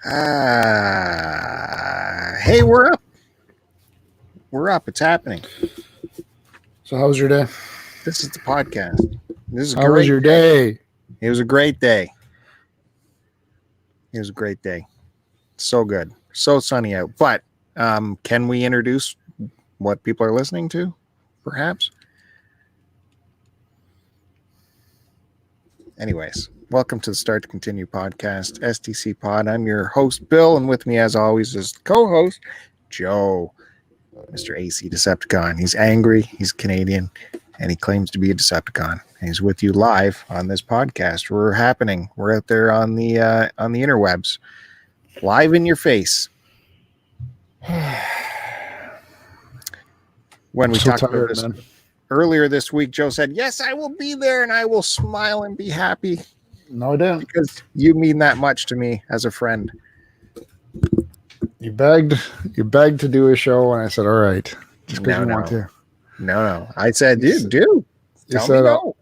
Hey, we're up. We're up. It's happening. So how was your day? This is the podcast. This is How great. was your day? It was a great day. It was a great day. So good. So sunny out. But can we introduce what people are listening to, perhaps? Anyways, welcome to the Start to Continue podcast, STCPod. I'm your host, Bill, and with me, as always, is the co-host, Joe, Mr. AC Decepticon. He's angry, he's Canadian, and he claims to be a Decepticon. He's with you live on this podcast. We're happening. We're out there on the interwebs, live in your face. When we talked about this earlier this week, Joe said, "Yes, I will be there, and I will smile and be happy." No, I didn't. Because you mean that much to me as a friend. You begged to do a show, and I said, "All right, just because you want to." No. I said, dude. You said, no.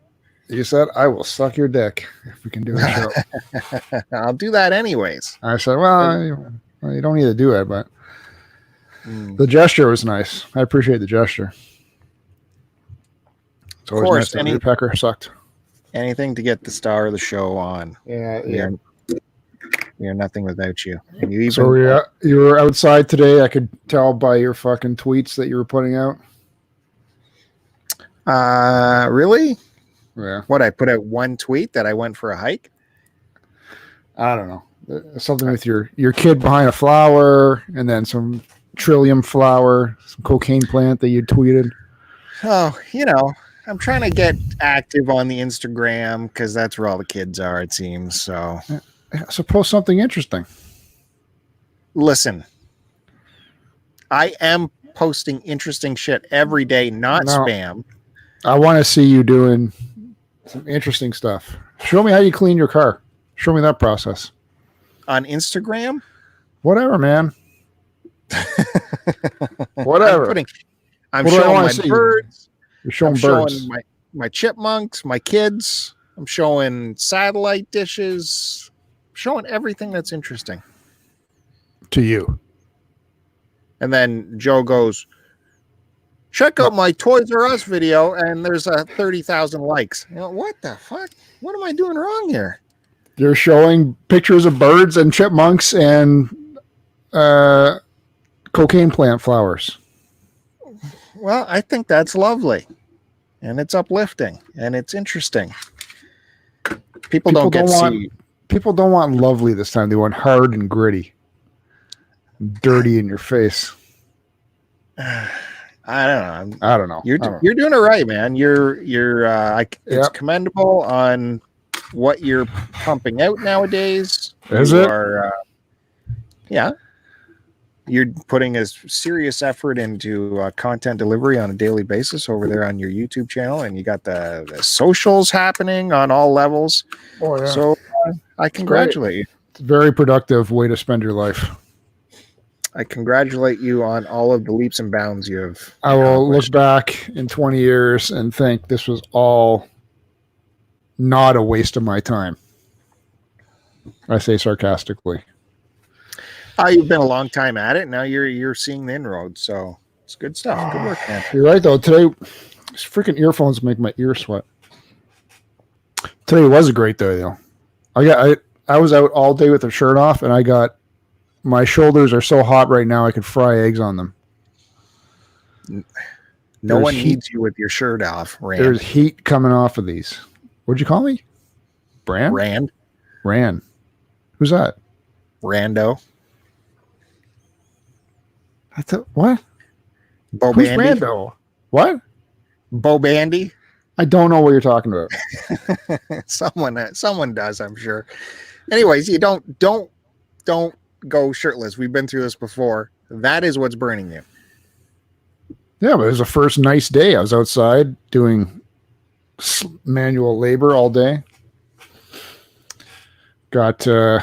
You said, "I will suck your dick if we can do a show." I'll do that anyways. I said, "Well, you don't need to do it, but the gesture was nice. I appreciate the gesture." It's always nice that your pecker sucked. Anything to get the star of the show on. Yeah. We are nothing without you. And you even, so you were outside today. I could tell by your fucking tweets that you were putting out. Really? Yeah. What, I put out one tweet that I went for a hike? I don't know. Something with your kid behind a flower, and then some trillium flower, some cocaine plant that you tweeted. Oh, I'm trying to get active on the Instagram because that's where all the kids are, it seems. So post something interesting. Listen, I am posting interesting shit every day, not spam. I want to see you doing some interesting stuff. Show me how you clean your car. Show me that process. On Instagram? Whatever, man. Whatever. I'm showing my birds. You're showing birds. Showing my chipmunks, my kids. I'm showing satellite dishes. I'm showing everything that's interesting. To you. And then Joe goes, "Check out my Toys R Us video," and there's 30,000 likes. What the fuck? What am I doing wrong here? You're showing pictures of birds and chipmunks and cocaine plant flowers. Well, I think that's lovely, and it's uplifting, and it's interesting. People don't want lovely this time. They want hard and gritty, dirty in your face. I don't know. You're doing it right, man. It's commendable on what you're pumping out nowadays. Is it? Yeah. You're putting a serious effort into content delivery on a daily basis over there on your YouTube channel, and you got the socials happening on all levels. Oh, yeah. So I congratulate you. It's a very productive way to spend your life. I congratulate you on all of the leaps and bounds you have. I will look back in 20 years and think this was all not a waste of my time. I say sarcastically. You've been a long time at it. Now you're seeing the inroads, so it's good stuff. Good work, man. You're right, though. Today, these freaking earphones make my ear sweat. Today was a great day, though. I was out all day with the shirt off, and my shoulders are so hot right now I could fry eggs on them. No one needs you with your shirt off, Rand. There's heat coming off of these. What'd you call me? Rand. Who's that? Rando. What? Bo Who's Bandy? Rando? What? Bo Bandy? I don't know what you're talking about. Someone does, I'm sure. Anyways, you don't go shirtless. We've been through this before. That is what's burning you. Yeah, but it was the first nice day. I was outside doing manual labor all day. Opened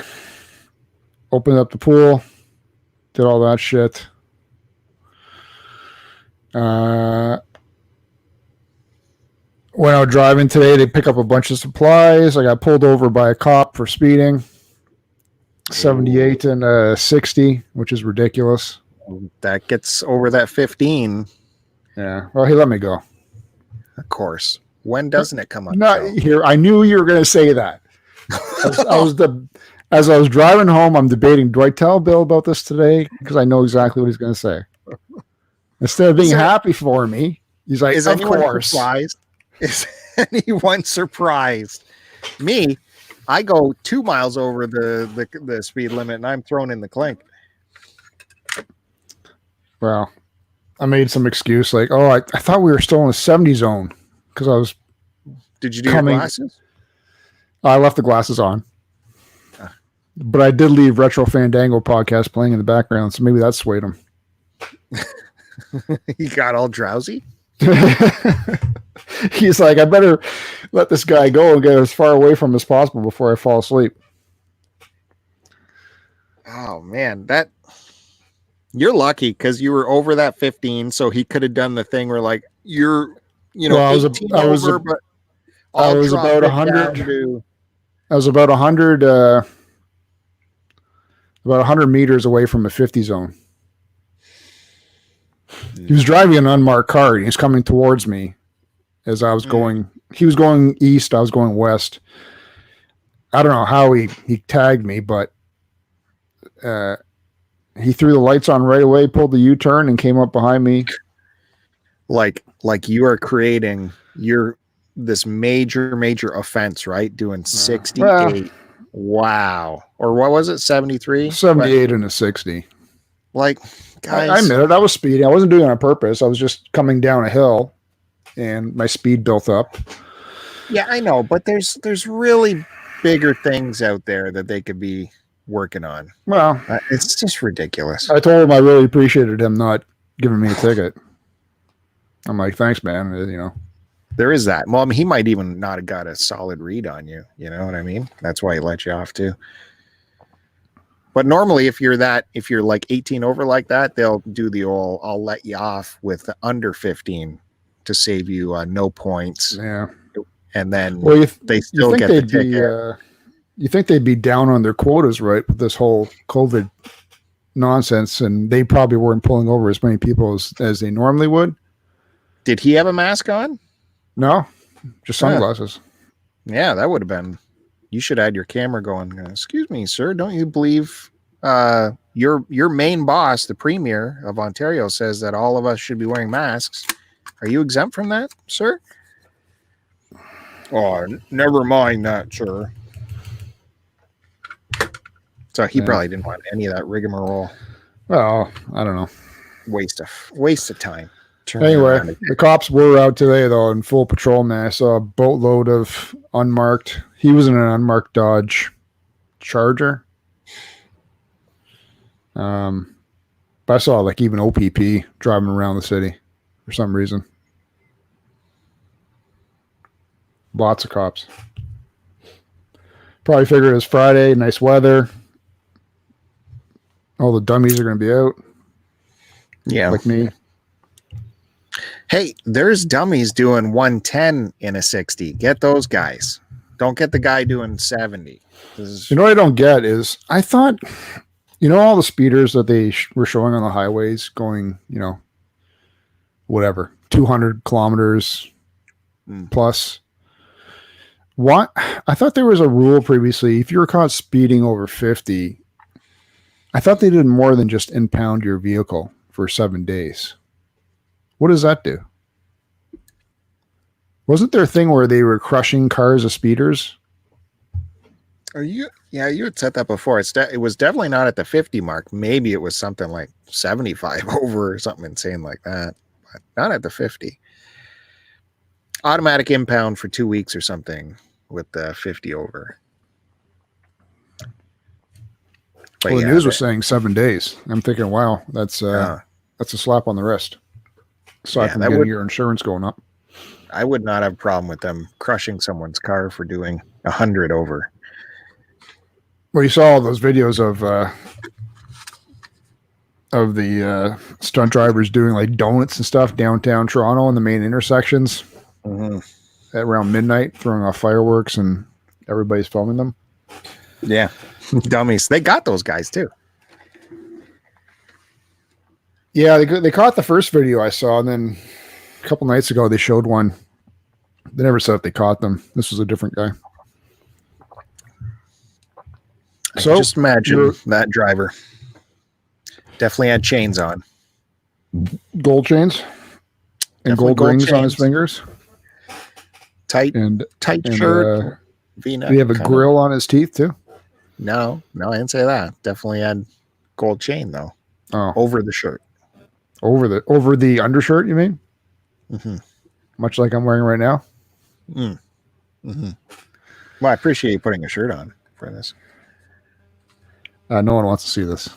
up the pool, did all that shit. When I was driving today, they pick up a bunch of supplies. I got pulled over by a cop for speeding. 78 and 60, which is ridiculous. That gets over that 15. Yeah. Well, he let me go. Of course. When doesn't it come up? Not here. I knew you were going to say that. As I was driving home, I'm debating, do I tell Bill about this today? Because I know exactly what he's going to say. Instead of being happy for me, he's like, is of anyone course. Surprised? Is anyone surprised? Me, I go 2 miles over the speed limit and I'm thrown in the clink. Well, I made some excuse like, oh, I thought we were still in the 70 zone because I was. Did you do your glasses? I left the glasses on. But I did leave Retro Fandango podcast playing in the background, so maybe that swayed him. He got all drowsy? He's like, I better let this guy go and get as far away from him as possible before I fall asleep. Oh, man. You're lucky because you were over that 15, so he could have done the thing where, like, you're, well, I was about 100. I was about 100. About 100 meters away from the 50 zone. He was driving an unmarked car and he was coming towards me as I was going. He was going east. I was going west. I don't know how he tagged me, but he threw the lights on right away, pulled the U-turn and came up behind me. Like you are creating this major offense, right? Doing 68. Wow. Or what was it? 73? 78 and a 60. Like, guys. I admit it. I was speeding. I wasn't doing it on purpose. I was just coming down a hill and my speed built up. Yeah, I know. But there's really bigger things out there that they could be working on. Well, it's just ridiculous. I told him I really appreciated him not giving me a ticket. I'm like, thanks, man. There is that. Well, I mean, he might even not have got a solid read on you. You know what I mean? That's why he let you off too. But normally, if you're like 18 over like that, they'll do the old, I'll let you off with under 15 to save you no points. Yeah. And then they still get the ticket. You think they'd be down on their quotas, right, with this whole COVID nonsense, and they probably weren't pulling over as many people as they normally would. Did he have a mask on? No, just sunglasses. Yeah, that would have been. You should have had your camera going. Excuse me, sir. Don't you believe your main boss, the premier of Ontario, says that all of us should be wearing masks? Are you exempt from that, sir? Oh, never mind that, sir. So he probably didn't want any of that rigmarole. Well, I don't know. Waste of time. Anyway, the cops were out today, though, in full patrol, man. I saw a boatload of unmarked. He was in an unmarked Dodge Charger. But I saw, like, even OPP driving around the city for some reason. Lots of cops. Probably figured it's Friday, nice weather. All the dummies are going to be out. Yeah. Like me. Hey, there's dummies doing 110 in a 60. Get those guys. Don't get the guy doing 70. You know what I don't get is I thought, all the speeders that they were showing on the highways going, whatever, 200 kilometers plus. What? I thought there was a rule previously. If you were caught speeding over 50, I thought they did more than just impound your vehicle for 7 days. What does that do? Wasn't there a thing where they were crushing cars as speeders? You had said that before. It was definitely not at the 50 mark. Maybe it was something like 75 over or something insane like that, but not at the 50. Automatic impound for 2 weeks or something with the 50 over. But the news was saying 7 days. I'm thinking, wow, that's a slap on the wrist. Aside from getting your insurance going up. I would not have a problem with them crushing someone's car for doing 100 over. Well, you saw all those videos of the stunt drivers doing like donuts and stuff downtown Toronto in the main intersections at around midnight, throwing off fireworks, and everybody's filming them. Yeah. Dummies. They got those guys too. Yeah, they caught the first video I saw, and then a couple nights ago they showed one. They never said if they caught them. This was a different guy. I can just imagine that driver. Definitely had chains on. Gold chains and gold rings on his fingers. Tight shirt. V-neck. Did he have a grill on his teeth too? No, I didn't say that. Definitely had gold chain though. Oh, over the shirt. Over the undershirt, you mean? Mm-hmm. Much like I'm wearing right now. Mm-hmm. Well, I appreciate you putting a shirt on for this. No one wants to see this.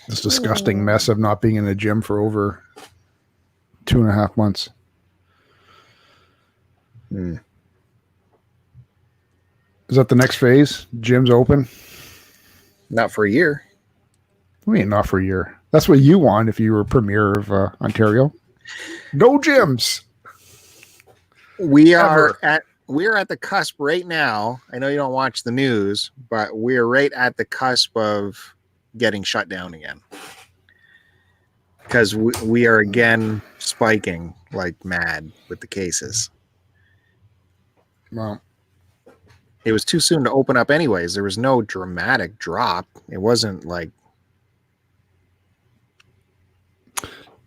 This disgusting mess of not being in the gym for over 2.5 months. Mm. Is that the next phase? Gym's open? Not for a year. I mean, not for a year. That's what you want if you were premier of Ontario. No gyms. We are at the cusp right now. I know you don't watch the news, but we're right at the cusp of getting shut down again. Because we are again spiking like mad with the cases. Well, it was too soon to open up anyways. There was no dramatic drop. It wasn't like...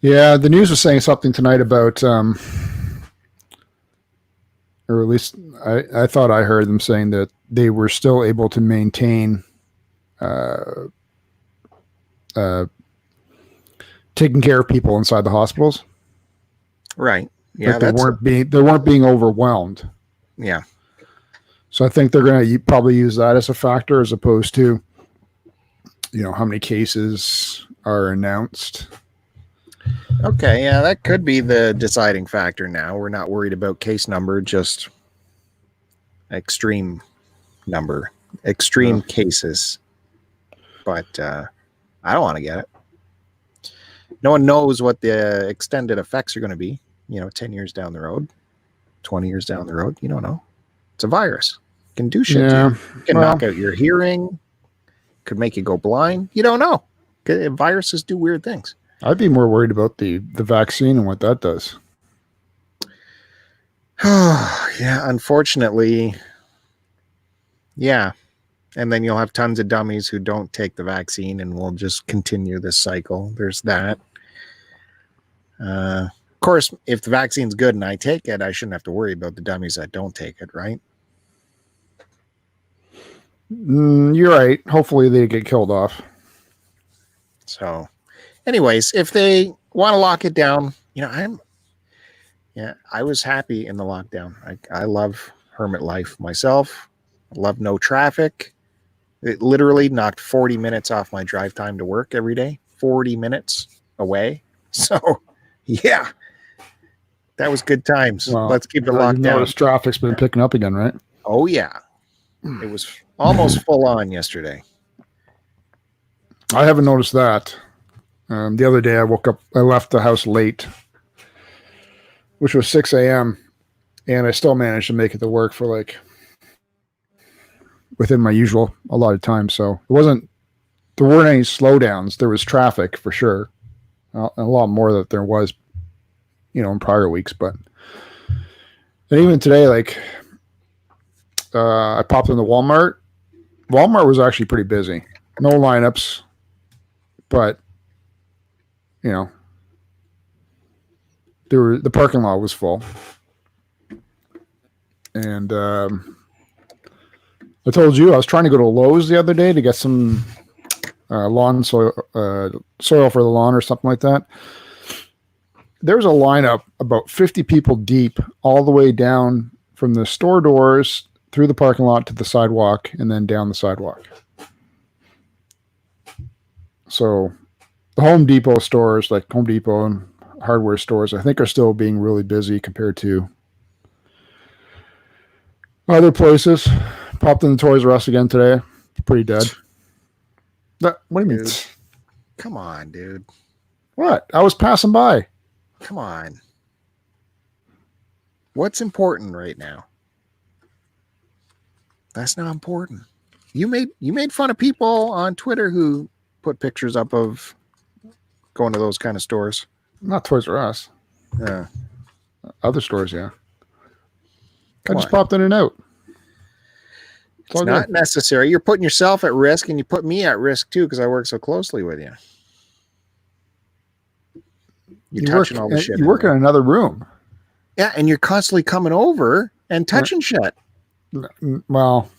Yeah, the news was saying something tonight about, or at least I thought I heard them saying that they were still able to maintain taking care of people inside the hospitals. Right. Yeah. Like they weren't being overwhelmed. Yeah. So I think they're going to probably use that as a factor as opposed to, how many cases are announced. Okay, yeah, that could be the deciding factor now. We're not worried about case number, just extreme cases. But I don't want to get it. No one knows what the extended effects are going to be, 10 years down the road, 20 years down the road. You don't know. It's a virus. It can do shit to you. It can knock out your hearing. Could make you go blind. You don't know. Viruses do weird things. I'd be more worried about the vaccine and what that does. Yeah, unfortunately. Yeah. And then you'll have tons of dummies who don't take the vaccine and we'll just continue this cycle. There's that. Of course, if the vaccine's good and I take it, I shouldn't have to worry about the dummies that don't take it, right? You're right. Hopefully they get killed off. So... anyways, if they want to lock it down, I was happy in the lockdown. I love hermit life myself. I love no traffic. It literally knocked 40 minutes off my drive time to work every day. 40 minutes away. So, yeah, that was good times. Well, let's keep it locked down. Traffic's been picking up again, right? Oh, yeah. It was almost full on yesterday. I haven't noticed that. The other day I left the house late, which was 6 a.m. and I still managed to make it to work for within my usual allotted time. So there weren't any slowdowns. There was traffic for sure. A lot more than there was, in prior weeks. But and even today, I popped into Walmart. Walmart was actually pretty busy. No lineups, but the parking lot was full. And I told you I was trying to go to Lowe's the other day to get some lawn soil for the lawn or something like that. There's a lineup about 50 people deep all the way down from the store doors through the parking lot to the sidewalk and then down the sidewalk. So the Home Depot stores, like Home Depot and hardware stores, I think are still being really busy compared to other places. Popped in the Toys R Us again today. Pretty dead. What do you mean? Dude. Come on, dude. What? I was passing by. Come on. What's important right now? That's not important. You made fun of people on Twitter who put pictures up of going to those kind of stores. Not Toys R Us. Yeah. Other stores, yeah. I Come just on. popped in and out. It's not necessary. You're putting yourself at risk, and you put me at risk too because I work so closely with you. You're touching all the shit. You work in another room. Yeah, and you're constantly coming over and touching shit. Well,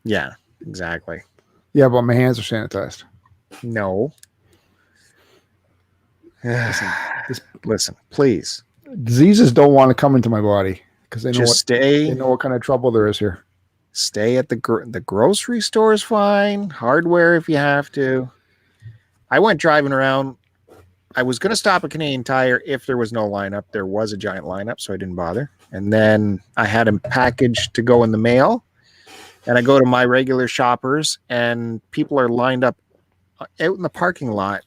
yeah, exactly. Yeah, but my hands are sanitized. No. Listen, please. Diseases don't want to come into my body because they know they know what kind of trouble there is here. Stay at the grocery store is fine. Hardware if you have to. I went driving around. I was going to stop at Canadian Tire if there was no lineup. There was a giant lineup, so I didn't bother. And then I had a package to go in the mail. And I go to my regular Shoppers, and people are lined up out in the parking lot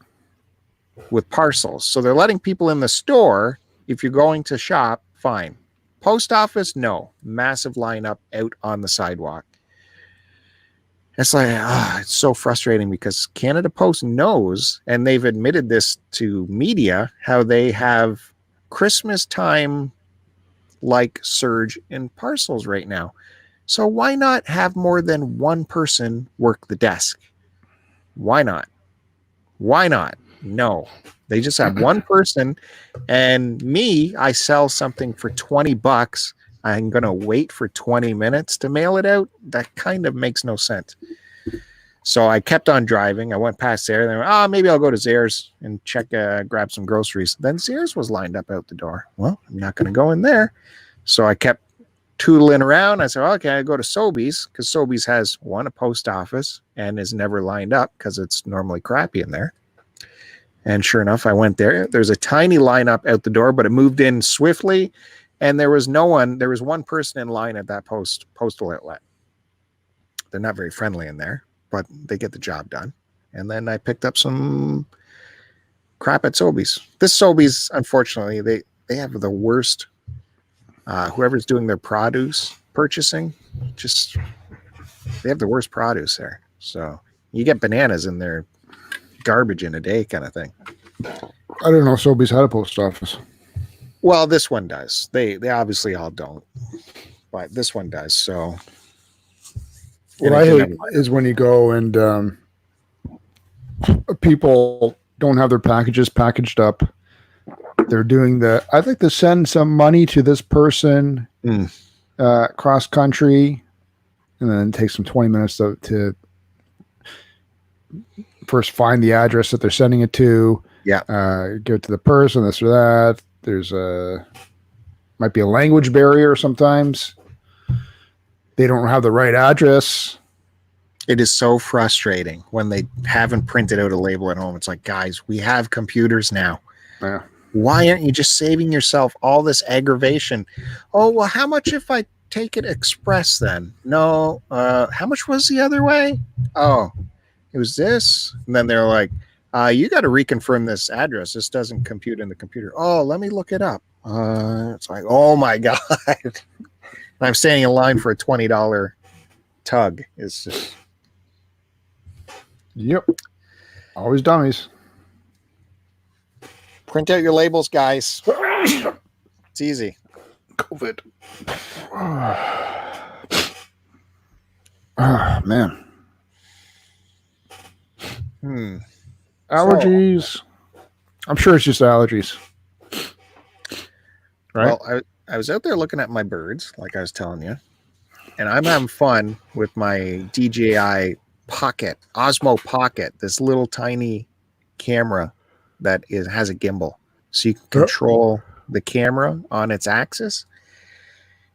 with parcels. So they're letting people in the store. If you're going to shop, fine. Post office, no. Massive lineup out on the sidewalk. It's like, it's so frustrating because Canada Post knows, and they've admitted this to media, how they have Christmas time like surge in parcels right now. So why not have more than one person work the desk? Why not? Why not? No. They just have one person, and me, I sell something for $20. I'm going to wait for 20 minutes to mail it out. That kind of makes no sense. So I kept on driving. I went past there. Then maybe I'll go to Zehrs and grab some groceries. Then Zehrs was lined up out the door. Well, I'm not going to go in there. So I kept tootling around. I said, okay, I go to Sobeys because Sobeys has a post office and is never lined up because it's normally crappy in there. And sure enough, I went there. There's a tiny lineup out the door, but it moved in swiftly. And there was no one. There was one person in line at that postal outlet. They're not very friendly in there, but they get the job done. And then I picked up some crap at Sobeys. This Sobeys, unfortunately, they have the worst. Whoever's doing their produce purchasing, they have the worst produce there. So you get bananas in their garbage in a day kind of thing. I don't know if Sobeys had a post office. Well, this one does. They obviously all don't, but this one does. So what I hate is when you go and people don't have their packages packaged up. They're doing I'd like to send some money to this person cross country, and then it takes them 20 minutes to first find the address that they're sending it to. Yeah. Give it to the person, this or that. There's might be a language barrier sometimes. They don't have the right address. It is so frustrating when they haven't printed out a label at home. It's like, guys, we have computers now. Yeah. Why aren't you just saving yourself all this aggravation? Oh, well, how much if I take it express then? No. How much was the other way? Oh, it was this. And then they're like, you got to reconfirm this address. This doesn't compute in the computer. Oh, let me look it up. It's like, oh my God. I'm standing in line for a $20 tug. It's just. Yep. Always dummies. Print out your labels, guys. It's easy. COVID. Oh, man. Allergies. So, I'm sure it's just allergies. Right? Well, I was out there looking at my birds, like I was telling you, and I'm having fun with my DJI Pocket, Osmo Pocket, this little tiny camera that has a gimbal. So you can control the camera on its axis.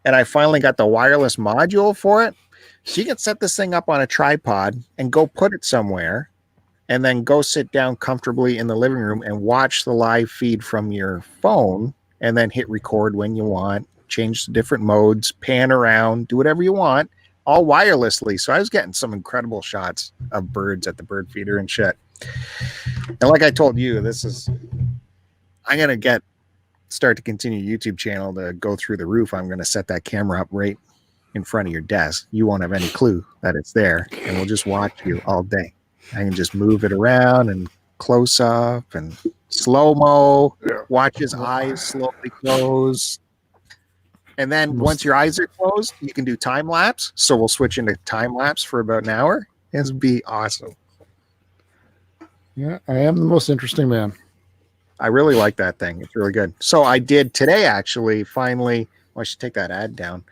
And I finally got the wireless module for it. So you can set this thing up on a tripod and go put it somewhere and then go sit down comfortably in the living room and watch the live feed from your phone and then hit record when you want, change the different modes, pan around, do whatever you want, all wirelessly. So I was getting some incredible shots of birds at the bird feeder and shit. And like I told you, I'm going to start to continue YouTube channel to go through the roof. I'm going to set that camera up right in front of your desk. You won't have any clue that it's there, and we'll just watch you all day. I can just move it around and close up and slow-mo, watch his eyes slowly close. And then once your eyes are closed, you can do time lapse. So we'll switch into time lapse for about an hour. It'll be awesome. Yeah, I am the most interesting man. I really like that thing. It's really good. So I did today, actually, finally. Well, I should take that ad down.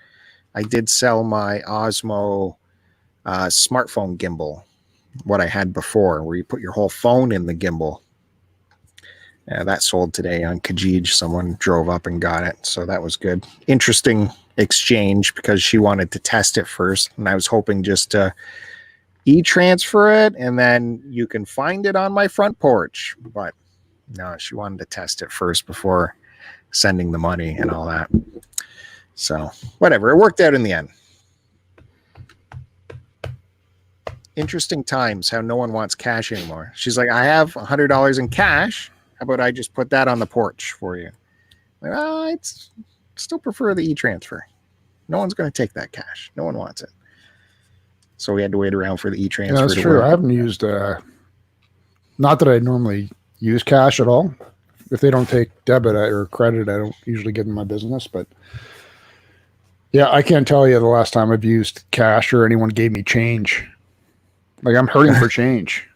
I did sell my Osmo smartphone gimbal, what I had before, where you put your whole phone in the gimbal. That sold today on Kijiji. Someone drove up and got it, so that was good. Interesting exchange because she wanted to test it first, and I was hoping just to e-transfer it, and then you can find it on my front porch. But no, she wanted to test it first before sending the money and all that. So whatever, it worked out in the end. Interesting times how no one wants cash anymore. She's like, I have $100 in cash. How about I just put that on the porch for you? Like, I still prefer the e-transfer. No one's going to take that cash. No one wants it. So we had to wait around for the e-transfer. Yeah, that's true. Work. I haven't used, not that I normally use cash at all. If they don't take debit or credit, I don't usually get in my business. But yeah, I can't tell you the last time I've used cash or anyone gave me change. Like, I'm hurting for change.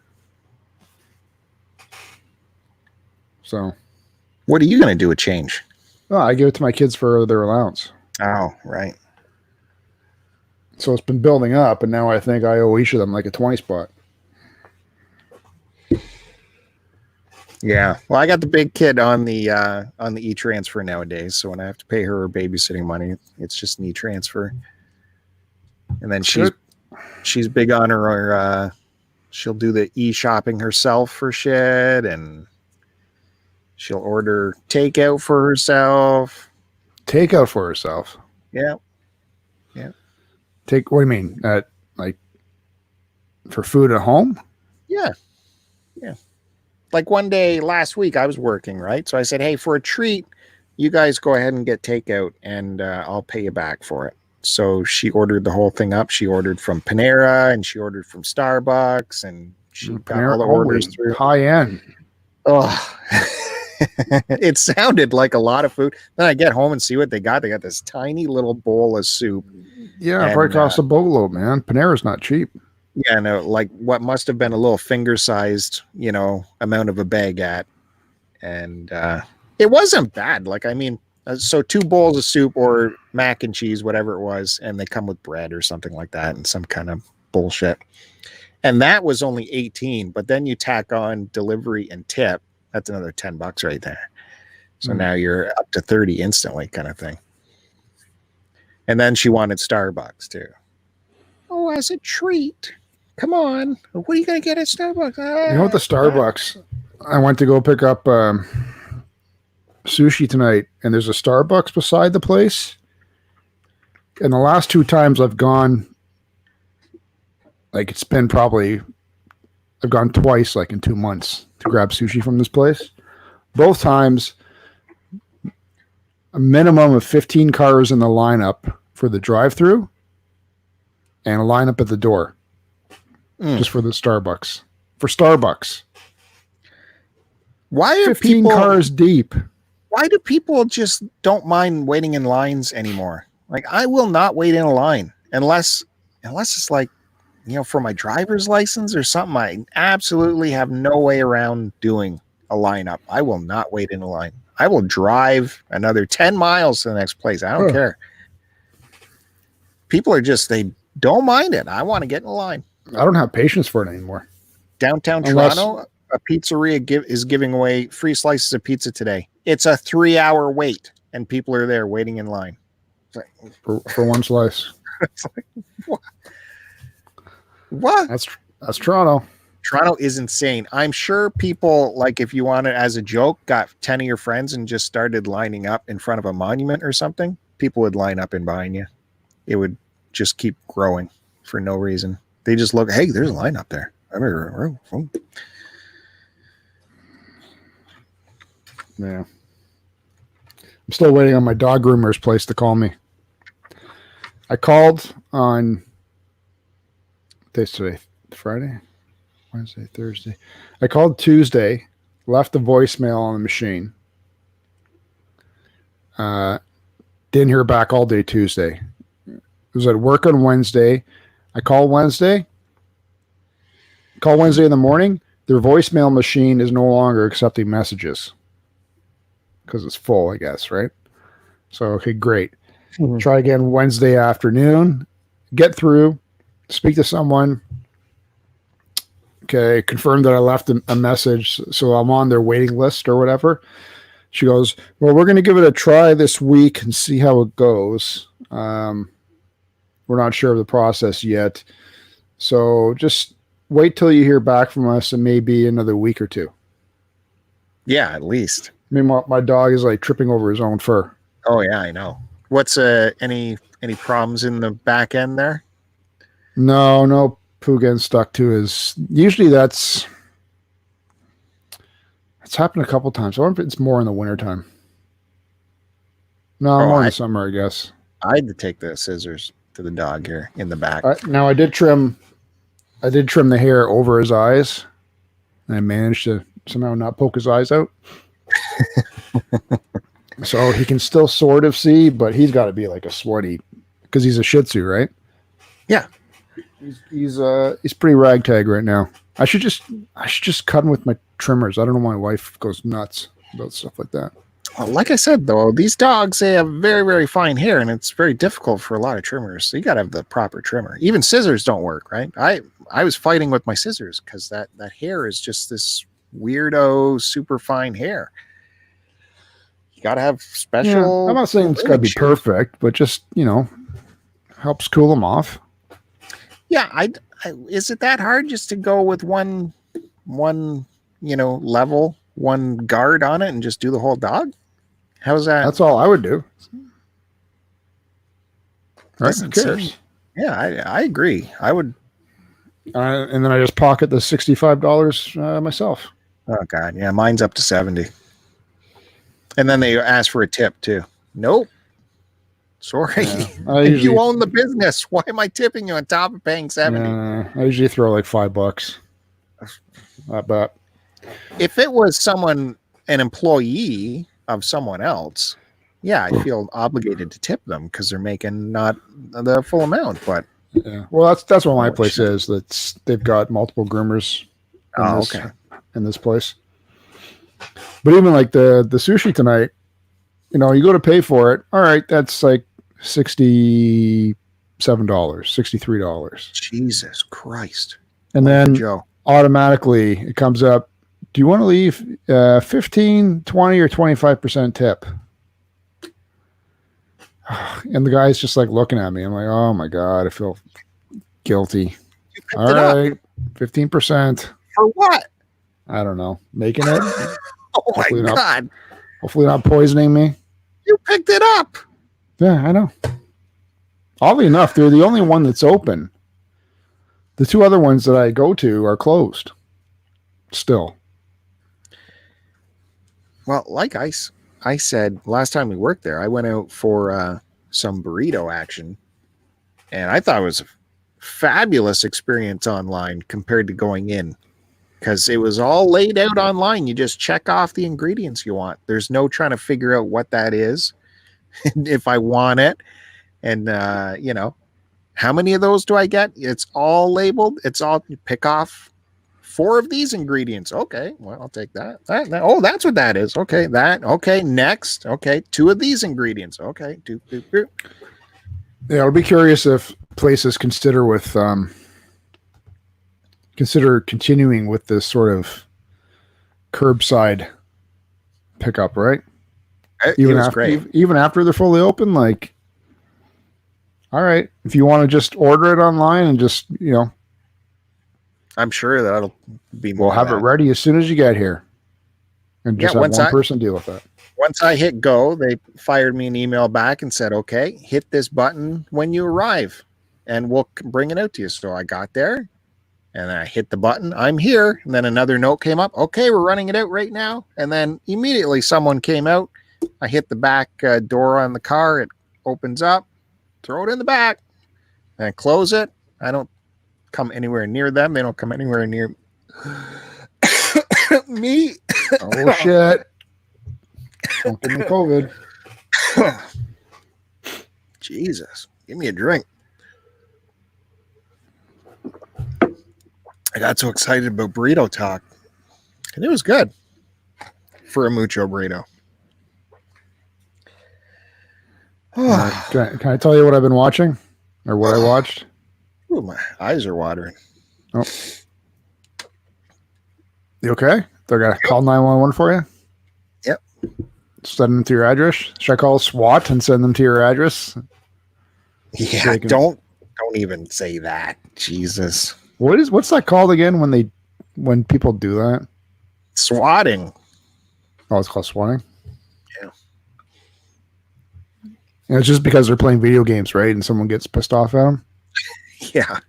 So, what are you going to do with change? Oh, I give it to my kids for their allowance. Oh, right. So it's been building up, and now I think I owe each of them like a 20 spot. Yeah. Well, I got the big kid on the e-transfer nowadays, so when I have to pay her babysitting money, it's just an e-transfer. And then she's big on her. She'll do the e-shopping herself for shit, and she'll order takeout for herself. Takeout for herself? Yeah. Yeah. What do you mean? Like for food at home? Yeah. Yeah. Like one day last week I was working, right? So I said, hey, for a treat, you guys go ahead and get takeout and I'll pay you back for it. So she ordered the whole thing up. She ordered from Panera and she ordered from Starbucks and she got all the orders through. High end. Oh, it sounded like a lot of food. Then I get home and see what they got. They got this tiny little bowl of soup. Yeah, it probably costs a boatload, man. Panera's not cheap. Yeah, no, like what must have been a little finger-sized, amount of a baguette. And it wasn't bad. Like, I mean, so 2 bowls of soup or mac and cheese, whatever it was, and they come with bread or something like that and some kind of bullshit. And that was only 18, but then you tack on delivery and tip. That's another $10 right there. So now you're up to 30 instantly kind of thing. And then she wanted Starbucks too. Oh, as a treat. Come on. What are you going to get at Starbucks? You know what, the Starbucks, I went to go pick up sushi tonight, and there's a Starbucks beside the place. And the last 2 times I've gone, like it's been probably, I've gone twice like in 2 months to grab sushi from this place. Both times, a minimum of 15 cars in the lineup for the drive-through and a lineup at the door just for the Starbucks. For Starbucks. Why are 15 people, cars deep? Why do people just don't mind waiting in lines anymore? Like, I will not wait in a line unless it's like, for my driver's license or something. I absolutely have no way around doing a lineup. I will not wait in a line. I will drive another 10 miles to the next place. I don't care. People are just, they don't mind it. I want to get in a line. I don't have patience for it anymore. Downtown Toronto, a pizzeria is giving away free slices of pizza today. It's a 3-hour wait, and people are there waiting in line. Like, for one slice. It's like, what? That's Toronto. Toronto is insane. I'm sure people, like, if you want it as a joke, got 10 of your friends and just started lining up in front of a monument or something, people would line up in behind you. It would just keep growing for no reason. They just look, hey, there's a line up there. Yeah. I'm still waiting on my dog groomer's place to call me. I called on today, Friday, Wednesday, Thursday. I called Tuesday, left the voicemail on the machine. Didn't hear back all day Tuesday. It was at work on Wednesday. I called Wednesday. Call Wednesday in the morning. Their voicemail machine is no longer accepting messages because it's full, I guess, right? So, okay, great. Mm-hmm. Try again Wednesday afternoon. Get through. Speak to someone. Okay, confirm that I left a message, so I'm on their waiting list or whatever. She goes, well, we're going to give it a try this week and see how it goes. We're not sure of the process yet. So just wait till you hear back from us, and maybe another week or two. Yeah, at least. Meanwhile, my dog is like tripping over his own fur. Oh, yeah, I know. What's any problems in the back end there? No poo getting stuck to his. Usually it's happened a couple times. I wonder if it's more in the wintertime. No, more in the summer, I guess. I had to take the scissors to the dog here in the back. Now I did trim the hair over his eyes, and I managed to somehow not poke his eyes out. So he can still sort of see, but he's got to be like a sweaty because he's a Shih Tzu, right? Yeah. He's pretty ragtag right now. I should just cut him with my trimmers. I don't know why my wife goes nuts about stuff like that. Well, like I said, though, these dogs, they have very, very fine hair, and it's very difficult for a lot of trimmers. So you got to have the proper trimmer. Even scissors don't work, right? I was fighting with my scissors because that hair is just this weirdo, super fine hair. You got to have special. Yeah, I'm not saying it's got to be perfect, but just, helps cool them off. Yeah, is it that hard just to go with one level, one guard on it and just do the whole dog? How's that? That's all I would do. Right? Who cares? Yeah, I agree. I would. And then I just pocket the $65 myself. Oh God, yeah, mine's up to $70. And then they ask for a tip too. Nope. Sorry. Yeah, if you own the business, why am I tipping you on top of paying $70? I usually throw like $5. I bet. If it was an employee of someone else, yeah, I feel obligated to tip them because they're making not the full amount. But yeah, well, that's what my place is. They've got multiple groomers. In this place. But even like the sushi tonight, you go to pay for it. All right, that's like $67, $63. Jesus Christ. And then automatically it comes up, do you want to leave 15, 20, or 25% tip? And the guy's just like looking at me. I'm like, oh my God, I feel guilty. All right, 15%. For what? I don't know. Making it? Oh my God. Hopefully not poisoning me. You picked it up. Yeah, I know. Oddly enough, they're the only one that's open. The two other ones that I go to are closed. Still. Well, like I said last time we worked there, I went out for some burrito action, and I thought it was a fabulous experience online compared to going in. Because it was all laid out online. You just check off the ingredients you want. There's no trying to figure out what that is, if I want it. And, how many of those do I get? It's all labeled. It's all, you pick off 4 of these ingredients. Okay, well, I'll take that. Oh, that's what that is. Okay, that. Okay, next. Okay, 2 of these ingredients. Okay, 2. Yeah, I'll be curious if places consider continuing with this sort of curbside pickup, right? Even after they're fully open, like, all right, if you want to just order it online and just, I'm sure that'll be more. We'll have it ready as soon as you get here. And just have one person deal with that. Once I hit go, they fired me an email back and said, okay, hit this button when you arrive and we'll bring it out to you. So I got there. And I hit the button, I'm here. And then another note came up. Okay, we're running it out right now. And then immediately someone came out. I hit the back door on the car. It opens up. throw it in the back, and I close it. I don't come anywhere near them. They don't come anywhere near me. Oh shit! Don't give me COVID. Jesus, give me a drink. I got so excited about burrito talk, and it was good for a mucho burrito. Can I tell you what I've been watching, or what I watched? Ooh, my eyes are watering. Oh, you okay? They're gonna call 911 for you. Yep. Send them to your address. Should I call SWAT and send them to your address? Yeah, so don't even say that. Jesus. What's that called again when people do that? Swatting. Oh, it's called swatting. Yeah. And it's just because they're playing video games, right? And someone gets pissed off at them. Yeah.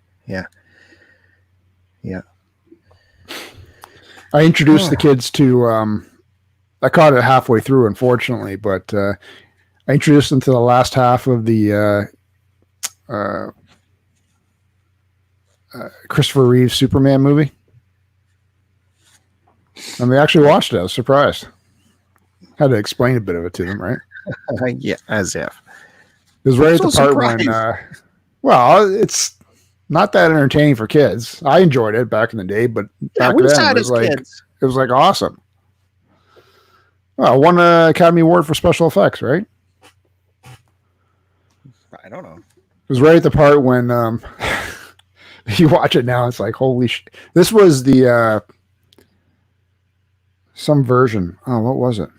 I introduced the kids to. I caught it halfway through, unfortunately, but I introduced them to the last half of the Christopher Reeve Superman movie. And they actually watched it. I was surprised. Had to explain a bit of it to them, right? Yeah, as if. It was right at the part when, well, it's not that entertaining for kids. I enjoyed it back in the day, but back then it was like awesome. Well, won an Academy Award for special effects, right? I don't know. It was right at the part when you watch it now, it's like, holy shit. This was the some version. Oh, what was it?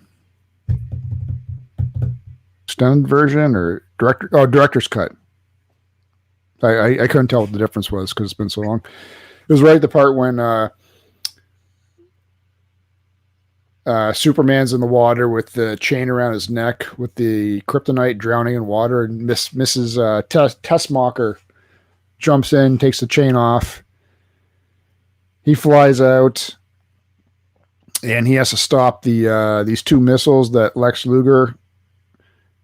Extended version or director's cut. I couldn't tell what the difference was because it's been so long. It was right at the part when Superman's in the water with the chain around his neck with the kryptonite drowning in water, and Mrs. Tessmacher jumps in, takes the chain off. He flies out, and he has to stop these two missiles that Lex Luger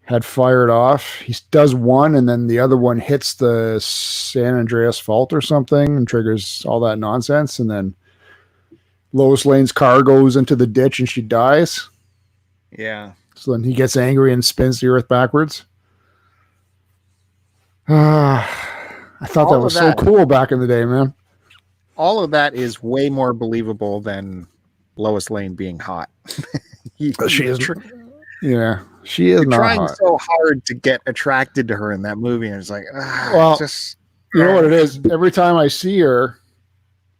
had fired off. He does one, and then the other one hits the San Andreas Fault or something and triggers all that nonsense, and then Lois Lane's car goes into the ditch and she dies. Yeah. So then he gets angry and spins the earth backwards. I thought that was so cool back in the day, man. All of that is way more believable than Lois Lane being hot. She is. Yeah, she is not trying hot. so hard to get attracted to her in that movie, and it's like, you know what it is? Every time I see her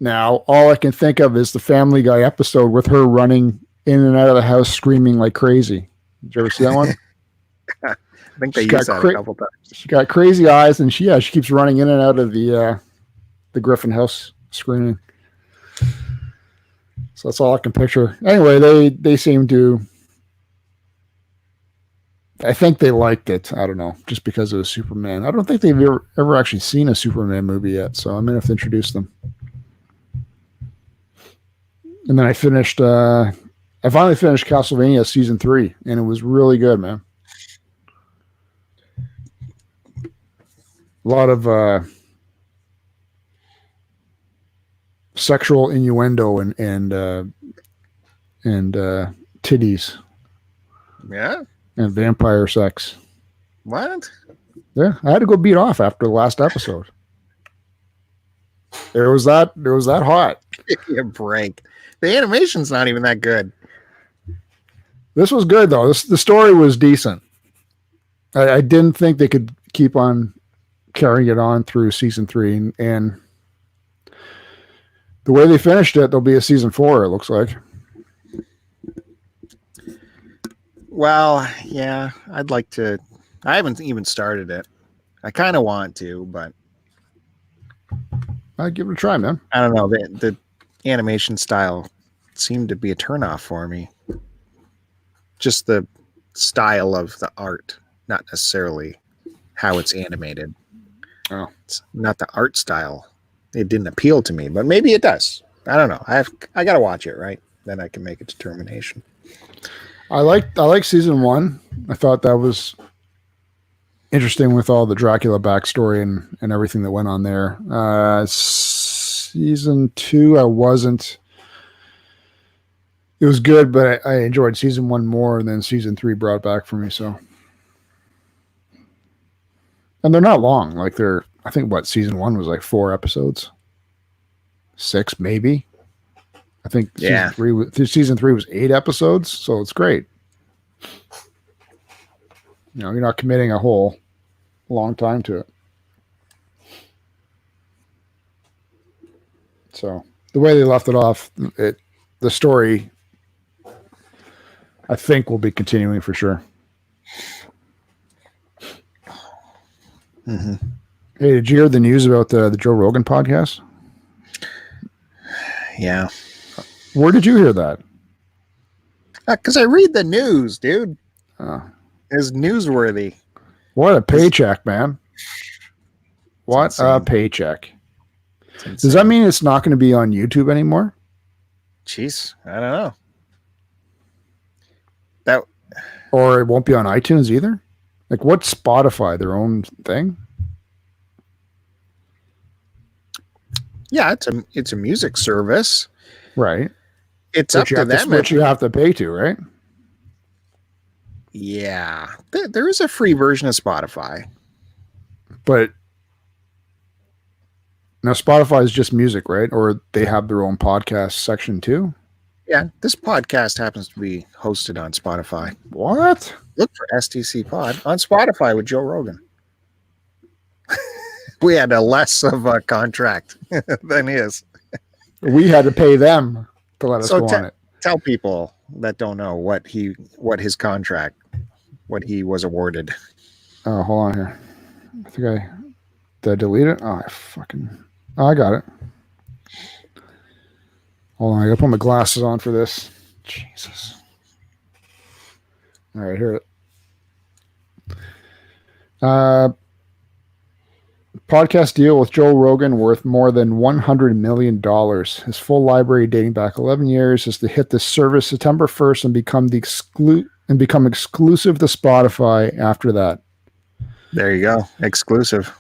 now, all I can think of is the Family Guy episode with her running in and out of the house screaming like crazy. Did you ever see that one? I think they used that a couple times. She got crazy eyes, and she keeps running in and out of the Griffin house screaming. So that's all I can picture. Anyway, they seem to. I think they liked it. I don't know, just because it was Superman. I don't think they've ever actually seen a Superman movie yet, so I'm gonna have to introduce them. And then I finally finished Castlevania season 3, and it was really good, man. A lot of sexual innuendo and titties. Yeah. And vampire sex. What? Yeah, I had to go beat off after the last episode. It was that hot. Give me a break. The animation's not even that good. This was good though. The story was decent. I didn't think they could keep on carrying it on through season 3, and the way they finished it, there'll be a season 4. It looks like. Well, yeah, I'd like to. I haven't even started it. I kind of want to, but I'd give it a try, man. I don't know. The animation style seemed to be a turnoff for me. Just the style of the art, not necessarily how it's animated. Oh, it's not the art style. It didn't appeal to me, but maybe it does. I don't know. I got to watch it, right? Then I can make a determination. I like season 1. I thought that was interesting with all the Dracula backstory and everything that went on there. Season 2, I wasn't. It was good, but I enjoyed season 1 more, and then season 3 brought back for me. So, and they're not long. Like I think season 1 was like 4 episodes, 6 maybe. I think season 3 was 8 episodes, so it's great. You're not committing a whole long time to it. So the way they left it off, the story, I think, will be continuing for sure. Mm-hmm. Hey, did you hear the news about the Joe Rogan podcast? Yeah. Where did you hear that? Because I read the news, dude. It's newsworthy. What a paycheck, man. What a paycheck. Does that mean it's not going to be on YouTube anymore? Jeez, I don't know. Or it won't be on iTunes either? Like, what's Spotify, their own thing? Yeah, it's a music service. Right. It's up to them. Which you have to pay to, right? Yeah. There is a free version of Spotify. But now Spotify is just music, right? Or they have their own podcast section too? Yeah, this podcast happens to be hosted on Spotify. What? Look for STCPod on Spotify with Joe Rogan. We had a less of a contract than his. We had to pay them to let us go on it. Tell people that don't know what he was awarded. Oh, hold on here. I think did I delete it? Oh, I got it. Hold on, I gotta put my glasses on for this. Jesus. All right, here it. Podcast deal with Joe Rogan worth more than $100 million. His full library dating back 11 years is to hit the service September 1st and become exclusive to Spotify after that. There you go. Exclusive.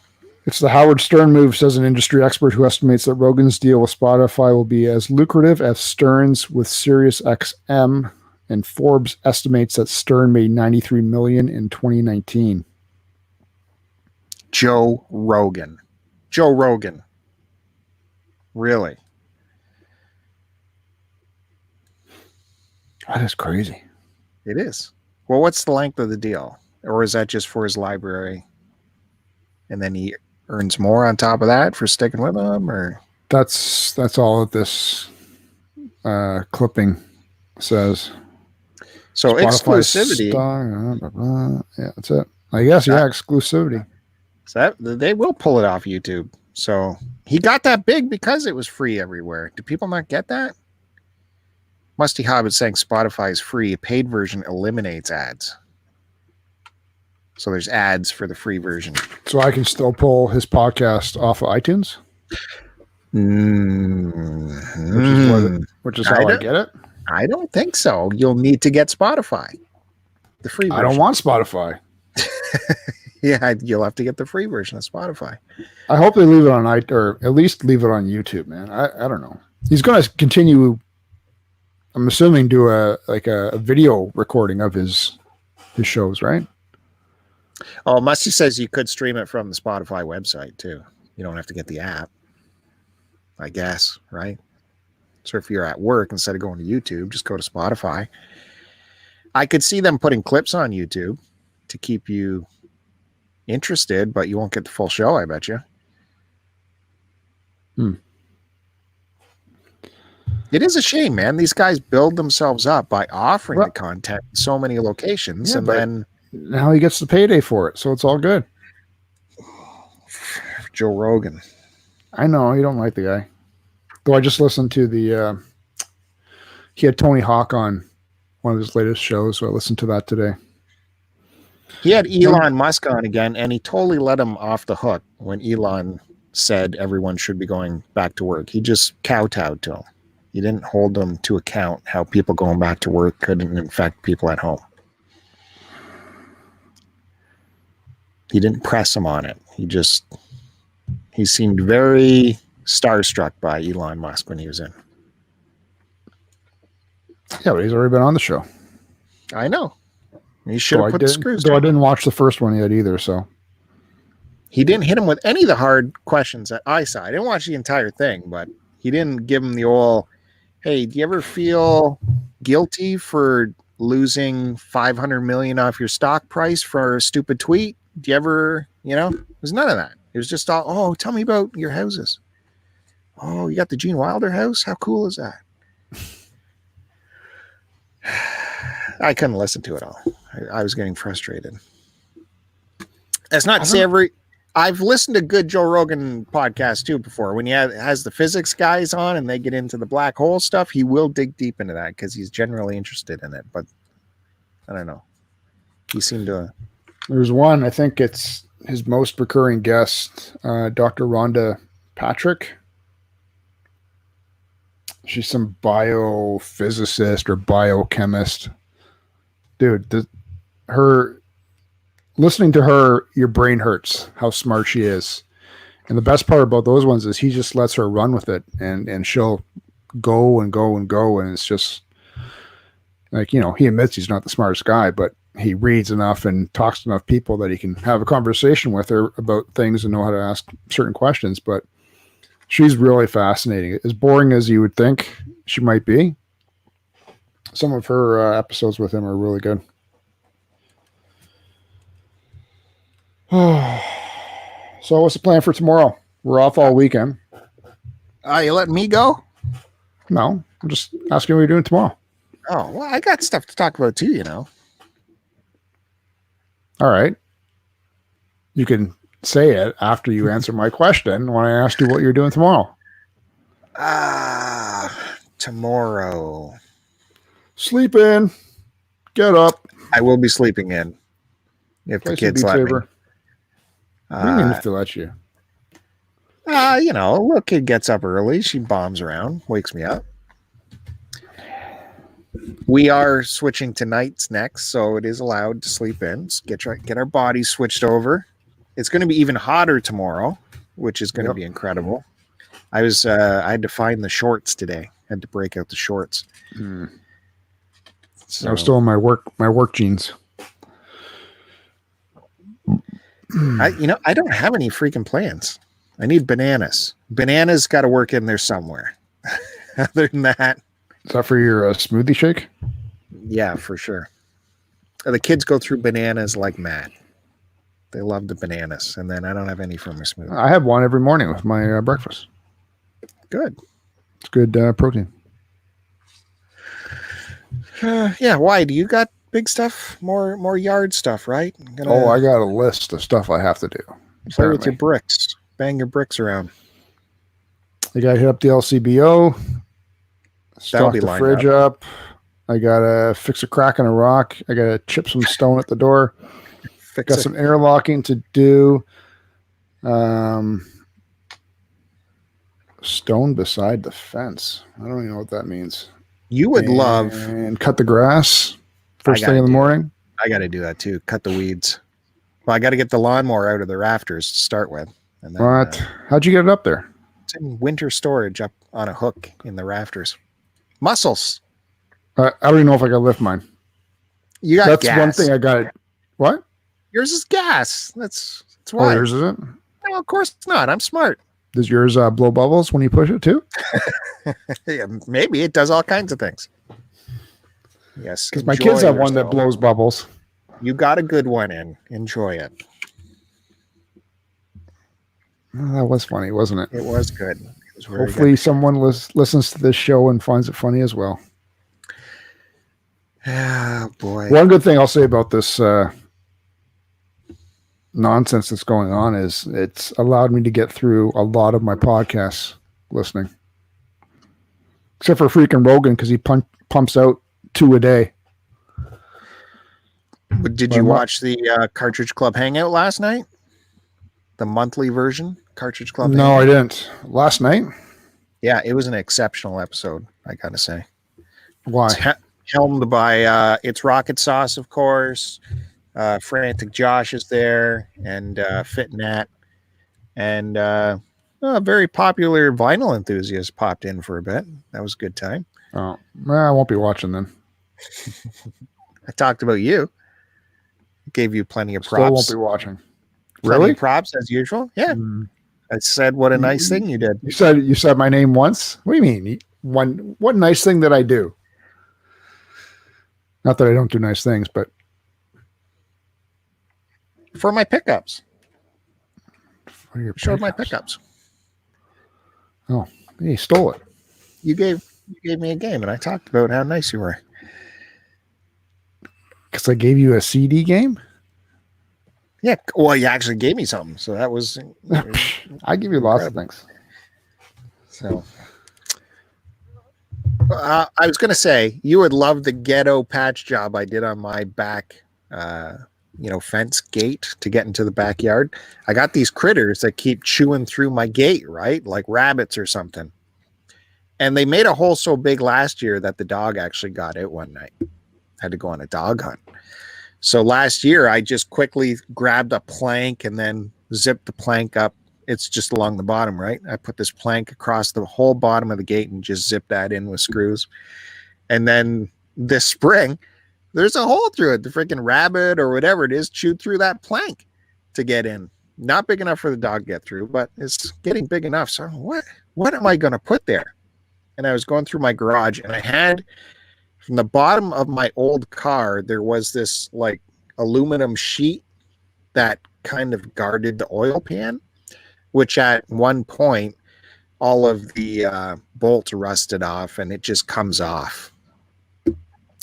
It's the Howard Stern move, says an industry expert who estimates that Rogan's deal with Spotify will be as lucrative as Stern's with SiriusXM, and Forbes estimates that Stern made $93 million in 2019. Joe Rogan. Really? That is crazy. It is. Well, what's the length of the deal? Or is that just for his library? And then he earns more on top of that for sticking with them? Or that's all that this clipping says. So Spotify exclusivity. Yeah, that's it. I guess, exclusivity. So they will pull it off YouTube. So he got that big because it was free everywhere. Do people not get that? Musty Hobbit saying Spotify is free. A paid version eliminates ads. So there's ads for the free version. So I can still pull his podcast off of iTunes? Which is how I get it? I don't think so. You'll need to get Spotify. The free version. I don't want Spotify. Yeah, you'll have to get the free version of Spotify. I hope they leave it on or at least leave it on YouTube, man. I don't know. He's going to continue, I'm assuming, do a video recording of his shows, right? Oh, Musty says you could stream it from the Spotify website too. You don't have to get the app, I guess, right? So if you're at work, instead of going to YouTube, just go to Spotify. I could see them putting clips on YouTube to keep you interested, but you won't get the full show, I bet you. It is a shame, man. These guys build themselves up by offering the content in so many locations, and then now he gets the payday for it, so it's all good. Joe Rogan. I know, you don't like the guy. Though I just listened to he had Tony Hawk on one of his latest shows, so I listened to that today. He had Elon Musk on again, and he totally let him off the hook when Elon said everyone should be going back to work. He just kowtowed to him. He didn't hold them to account how people going back to work couldn't infect people at home. He didn't press him on it. He seemed very starstruck by Elon Musk when he was in. Yeah, but he's already been on the show. I know. He should have put the screws Though I down. didn't watch the first one yet either, so. He didn't hit him with any of the hard questions that I saw. I didn't watch the entire thing, but he didn't give him the old, hey, do you ever feel guilty for losing 500 million off your stock price for a stupid tweet? Do you ever, there's none of that. It was just all, oh, tell me about your houses. Oh, you got the Gene Wilder house? How cool is that? I couldn't listen to it all. I was getting frustrated. That's not to say I've listened to good Joe Rogan podcasts too before. When he has the physics guys on and they get into the black hole stuff, he will dig deep into that because he's generally interested in it. But I don't know. He seemed to. There's one, I think it's his most recurring guest, Dr. Rhonda Patrick. She's some biophysicist or biochemist. Dude, listening to her, your brain hurts how smart she is. And the best part about those ones is he just lets her run with it and she'll go and go and go. And it's just like, he admits he's not the smartest guy, but he reads enough and talks to enough people that he can have a conversation with her about things and know how to ask certain questions. But she's really fascinating. As boring as you would think she might be, some of her episodes with him are really good. So what's the plan for tomorrow? We're off all weekend. You letting me go? No, I'm just asking what you're doing tomorrow. Oh, well, I got stuff to talk about too, All right. You can say it after you answer my question when I asked you what you're doing tomorrow. Tomorrow. Sleep in. Get up. I will be sleeping in. If the kids let me. If they let you. A little kid gets up early. She bombs around, wakes me up. We are switching to nights next, so it is allowed to sleep in. Get our bodies switched over. It's going to be even hotter tomorrow, which is going to be incredible. I had to find the shorts today. Had to break out the shorts. So, I was still in my work jeans. I don't have any freaking plans. I need bananas. Bananas got to work in there somewhere. Other than that. Is that for your smoothie shake? Yeah, for sure. The kids go through bananas like mad. They love the bananas. And then I don't have any for my smoothie. I have one every morning with my breakfast. Good. It's good protein. Yeah, why? Do you got big stuff? More yard stuff, right? I got a list of stuff I have to do. Play with your bricks. Bang your bricks around. I got to hit up the LCBO. Stock the fridge up. I got to fix a crack in a rock. I got to chip some stone at the door. Got some airlocking to do. Stone beside the fence. I don't even know what that means. You would love. And cut the grass first thing in the morning. I got to do that too. Cut the weeds. Well, I got to get the lawnmower out of the rafters to start with. And then, what? How'd you get it up there? It's in winter storage up on a hook in the rafters. Muscles. I don't even know if I can lift mine. You got That's gas. one thing I got. What? Yours is gas. That's why. Oh, yours isn't? No, of course not. I'm smart. Does yours blow bubbles when you push it too? Yeah, maybe it does all kinds of things. Yes, because my kids have one that blows bubbles. You got a good one in. Enjoy it. Oh, that was funny, wasn't it? It was good. It was Hopefully good. someone listens to this show and finds it funny as well. Oh, boy. One good thing I'll say about this nonsense that's going on is it's allowed me to get through a lot of my podcasts listening. Except for freaking Rogan, because he pumps out 2 a day. Did you watch the Cartridge Club Hangout last night? The monthly version, Cartridge Club No, Hangout? I didn't. Last night? Yeah, it was an exceptional episode, I gotta say. Why? It's helmed by It's Rocket Sauce, of course. Frantic Josh is there, and Fit Nat, and a very popular vinyl enthusiast popped in for a bit. That was a good time. Oh, well, I won't be watching then. I talked about you. Gave you plenty of props. Still won't be watching. Plenty Really? of props as usual. Yeah. I said what a nice thing you did. You said my name once? What do you mean? What nice thing did I do? Not that I don't do nice things, but for my pickups. For your showed my pickups. Oh, he stole it. You gave me a game, and I talked about how nice you were. Because I gave you a CD game? Yeah. Well, you actually gave me something, so that was. I give you lots of things. So, I was going to say you would love the ghetto patch job I did on my back, fence gate to get into the backyard. I got these critters that keep chewing through my gate, right? Like rabbits or something. And they made a hole so big last year that the dog actually got it one night. Had to go on a dog hunt. So last year, I just quickly grabbed a plank and then zipped the plank up. It's just along the bottom, right? I put this plank across the whole bottom of the gate and just zipped that in with screws. And then this spring, there's a hole through it. The freaking rabbit or whatever it is chewed through that plank to get in. Not big enough for the dog to get through, but it's getting big enough. So what am I going to put there? And I was going through my garage, and I had from the bottom of my old car, there was this like aluminum sheet that kind of guarded the oil pan, which at one point, all of the bolts rusted off and it just comes off.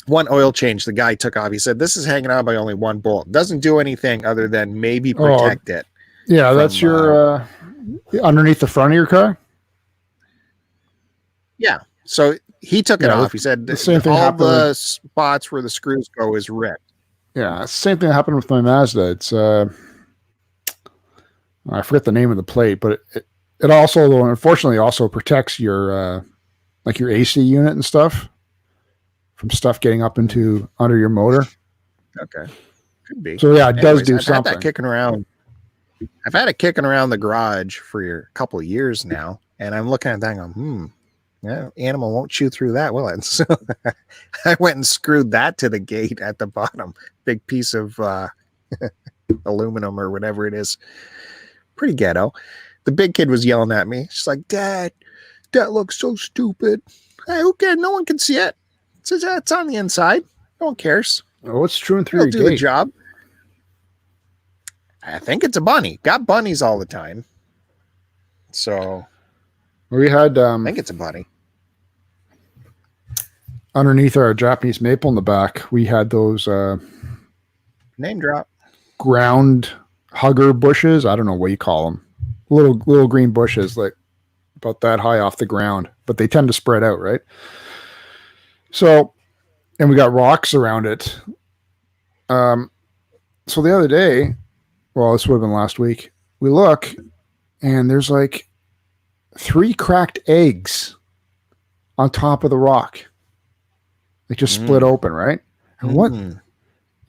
One oil change the guy took off. He said, this is hanging out by only one bolt. Doesn't do anything other than maybe protect it. Yeah, that's your underneath the front of your car? Yeah. So he took it off. He said the same thing all the spots where the screws go is ripped. Yeah, same thing happened with my Mazda. It's I forget the name of the plate, but it also, unfortunately, also protects your like your AC unit and stuff from stuff getting up into under your motor. Okay, could be. So yeah, it does do something. I've had that kicking around. I've had it kicking around the garage for a couple of years now, and I'm looking at that and going, yeah, animal won't chew through that, will it? So I went and screwed that to the gate at the bottom. Big piece of aluminum or whatever it is. Pretty ghetto. The big kid was yelling at me. She's like, Dad, that looks so stupid. Hey, who cares? No one can see it. It says it's on the inside. No one cares. Oh, what's chewing through your do gate? The job. I think it's a bunny. Got bunnies all the time. So we had I think it's a bunny. Underneath our Japanese maple in the back, we had those name drop ground hugger bushes. I don't know what you call them. Little green bushes, like about that high off the ground, but they tend to spread out, right? So, and we got rocks around it. So the other day, well, this would have been last week, we look and there's like 3 cracked eggs on top of the rock. They just split open, right? And what? And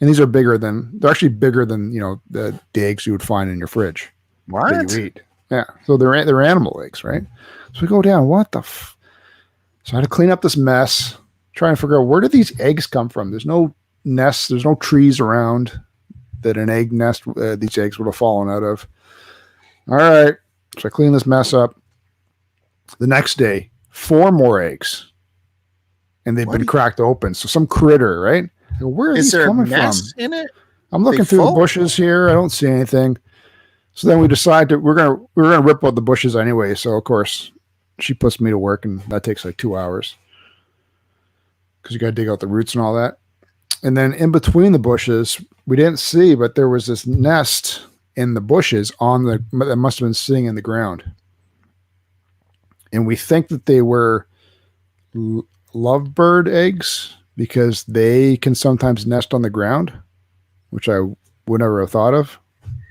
these are they're actually bigger than, the eggs you would find in your fridge. What? That you eat. Yeah. So they're animal eggs, right? So we go down, what the So I had to clean up this mess, try and figure out where did these eggs come from? There's no nests, there's no trees around that an egg nest, these eggs would have fallen out of. All right. So I clean this mess up. The next day, 4 more eggs. And they've been cracked open. So some critter, right? Where are these coming from? In it? I'm looking through the bushes here. I don't see anything. So then we decide we're gonna rip out the bushes anyway. So of course, she puts me to work, and that takes like 2 hours because you got to dig out the roots and all that. And then in between the bushes, we didn't see, but there was this nest in the bushes that must have been sitting in the ground. And we think that they were lovebird eggs because they can sometimes nest on the ground, which I would never have thought of.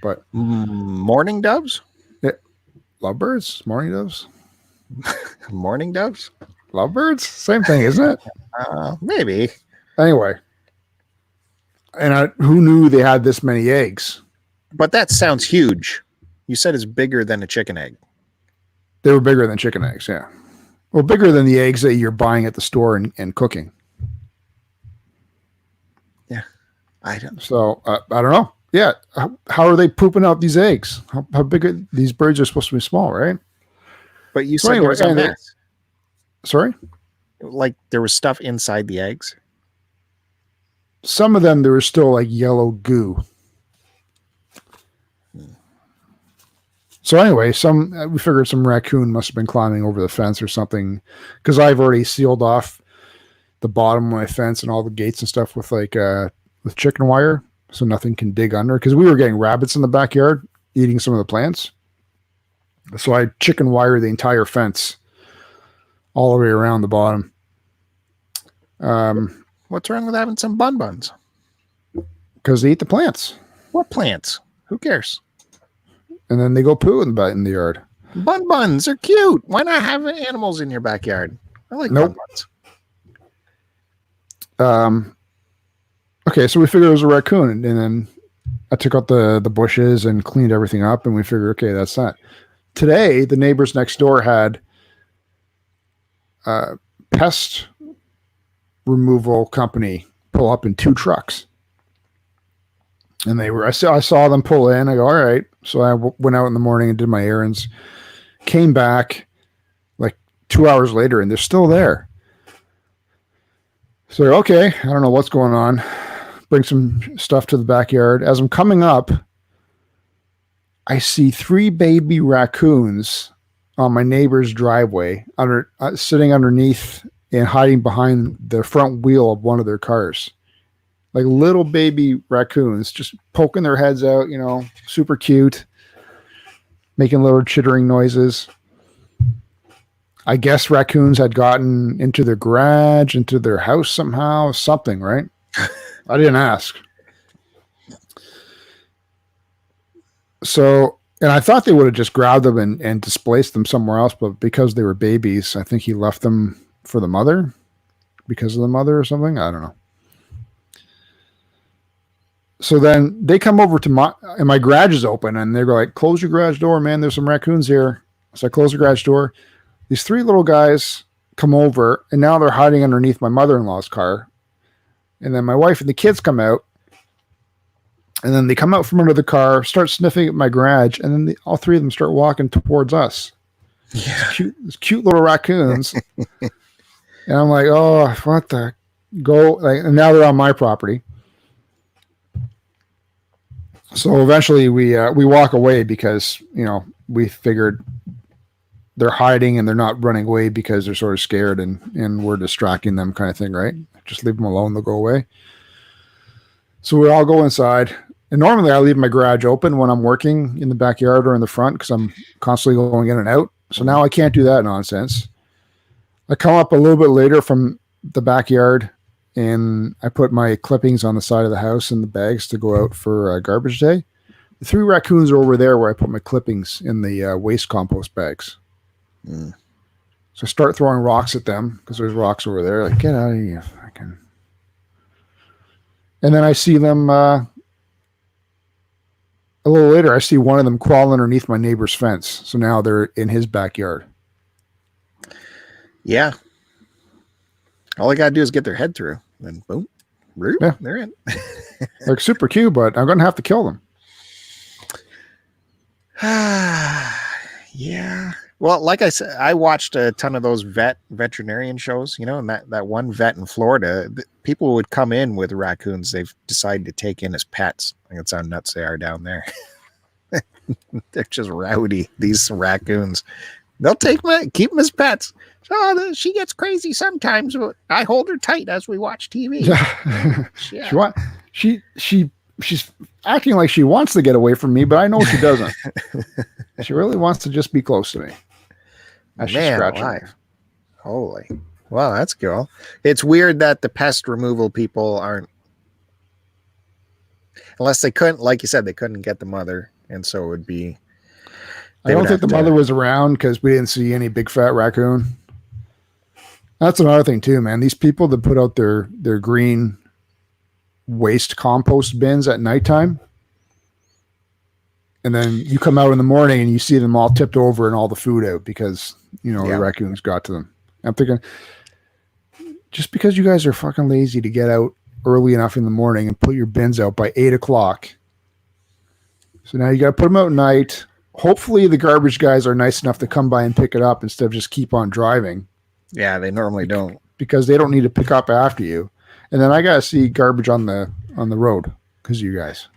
But morning doves? Yeah. Lovebirds? Morning doves? Morning doves? Lovebirds? Same thing, isn't it? Maybe. Anyway. And who knew they had this many eggs? But that sounds huge. You said it's bigger than a chicken egg. They were bigger than chicken eggs, yeah. Well, bigger than the eggs that you're buying at the store and cooking. Yeah. I don't know. Yeah. How are they pooping out these eggs? How big are these birds? Are supposed to be small, right? But you said there was a mess. Sorry? Like there was stuff inside the eggs? Some of them, there was still like yellow goo. So anyway, we figured some raccoon must have been climbing over the fence or something, because I've already sealed off the bottom of my fence and all the gates and stuff with with chicken wire, so nothing can dig under. Because we were getting rabbits in the backyard eating some of the plants, so I chicken wire the entire fence all the way around the bottom. What's wrong with having some buns? Because they eat the plants. What plants? Who cares? And then they go poo in the yard. Buns are cute. Why not have animals in your backyard? I like buns. Okay, so we figured it was a raccoon, and then I took out the bushes and cleaned everything up, and we figured, okay, that's that. Today, the neighbors next door had pest removal company pull up in 2 trucks. And I saw them pull in. I go, all right. So I went out in the morning and did my errands. Came back like 2 hours later, and they're still there. So okay, I don't know what's going on. Bring some stuff to the backyard. As I'm coming up, I see 3 baby raccoons on my neighbor's driveway, sitting underneath and hiding behind the front wheel of one of their cars. Like little baby raccoons just poking their heads out, super cute, making little chittering noises. I guess raccoons had gotten into their garage, into their house somehow, something, right? I didn't ask. So, and I thought they would have just grabbed them and displaced them somewhere else, but because they were babies, I think he left them for the mother, because of the mother or something. I don't know. So then they come over to my garage is open, and they're like, close your garage door, man. There's some raccoons here. So I close the garage door. These 3 little guys come over, and now they're hiding underneath my mother-in-law's car. And then my wife and the kids come out, and then they come out from under the car, start sniffing at my garage, and then all 3 of them start walking towards us. Yeah. These cute little raccoons. And I'm like, oh, what the go? And now they're on my property. So eventually we walk away because, we figured they're hiding and they're not running away because they're sort of scared and we're distracting them, kind of thing, right? Just leave them alone, they'll go away. So we all go inside. And normally I leave my garage open when I'm working in the backyard or in the front because I'm constantly going in and out. So now I can't do that nonsense. I come up a little bit later from the backyard, and I put my clippings on the side of the house in the bags to go out for garbage day. The 3 raccoons are over there where I put my clippings in the waste compost bags. So I start throwing rocks at them because there's rocks over there. Like, get out of here. And then I see them a little later. I see one of them crawl underneath my neighbor's fence. So now they're in his backyard. Yeah. All I got to do is get their head through. Then boom. Yeah. They're in. They're super cute, but I'm going to have to kill them. Yeah. Well, like I said, I watched a ton of those veterinarian shows, and that one vet in Florida, people would come in with raccoons they've decided to take in as pets. I think that's how nuts they are down there. They're just rowdy, these raccoons. They'll keep them as pets. So she gets crazy sometimes, but I hold her tight as we watch TV. Yeah. She's acting like she wants to get away from me, but I know she doesn't. She really wants to just be close to me. Man alive. Holy. Wow, that's cool. It's weird that the pest removal people aren't, unless they couldn't, like you said, they couldn't get the mother, and so it would be. I don't think the mother was around because we didn't see any big fat raccoon. That's another thing too, man. These people that put out their green waste compost bins at nighttime. And then you come out in the morning and you see them all tipped over and all the food out because, the raccoons got to them. I'm thinking, just because you guys are fucking lazy to get out early enough in the morning and put your bins out by 8:00. So now you got to put them out at night. Hopefully the garbage guys are nice enough to come by and pick it up instead of just keep on driving. Yeah, they normally don't. Because they don't need to pick up after you. And then I got to see garbage on the road because of you guys.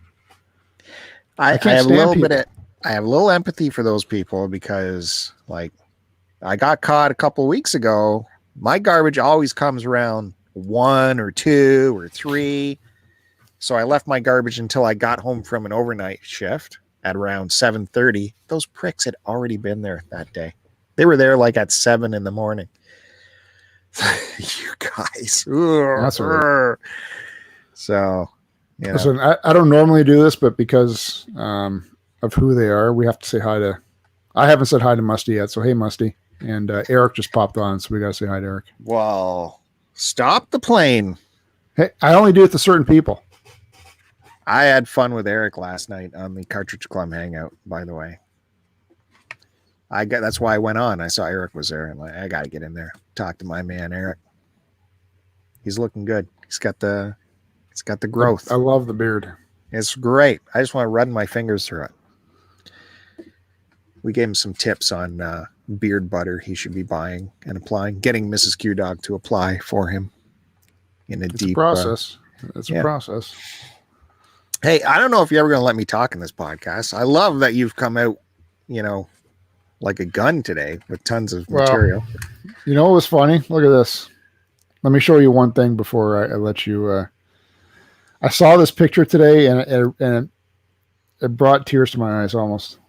I have a little empathy for those people because, like, I got caught a couple of weeks ago. My garbage always comes around 1 or 2 or 3. So I left my garbage until I got home from an overnight shift at around 7:30. Those pricks had already been there that day. They were there like at 7 in the morning. You guys. That's right. So, Listen, I don't normally do this, but because of who they are, we have to say hi to. I haven't said hi to Musty yet, so hey, Musty. And Eric just popped on, so we got to say hi to Eric. Well, stop the plane. Hey, I only do it to certain people. I had fun with Eric last night on the Cartridge Club Hangout, by the way. That's why I went on. I saw Eric was there, and I got to get in there, talk to my man Eric. He's looking good. He's got the growth. I love the beard. It's great. I just want to run my fingers through it. We gave him some tips on beard butter he should be buying and applying, getting Mrs. Q Dog to apply for him in a deep process. It's a process. Hey, I don't know if you're ever going to let me talk in this podcast. I love that you've come out, like a gun today with tons of material. You know what was funny? Look at this. Let me show you one thing before I let you. I saw this picture today, and it brought tears to my eyes almost.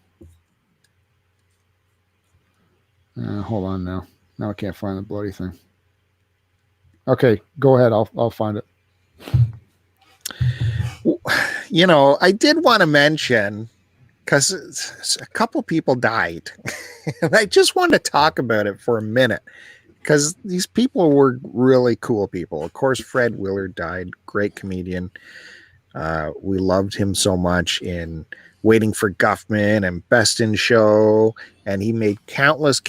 Hold on now. Now I can't find the bloody thing. Okay, go ahead. I'll find it. I did want to mention, because a couple people died, and I just want to talk about it for a minute, because these people were really cool people. Of course, Fred Willard died, great comedian. We loved him so much in Waiting for Guffman and Best in Show, and he made countless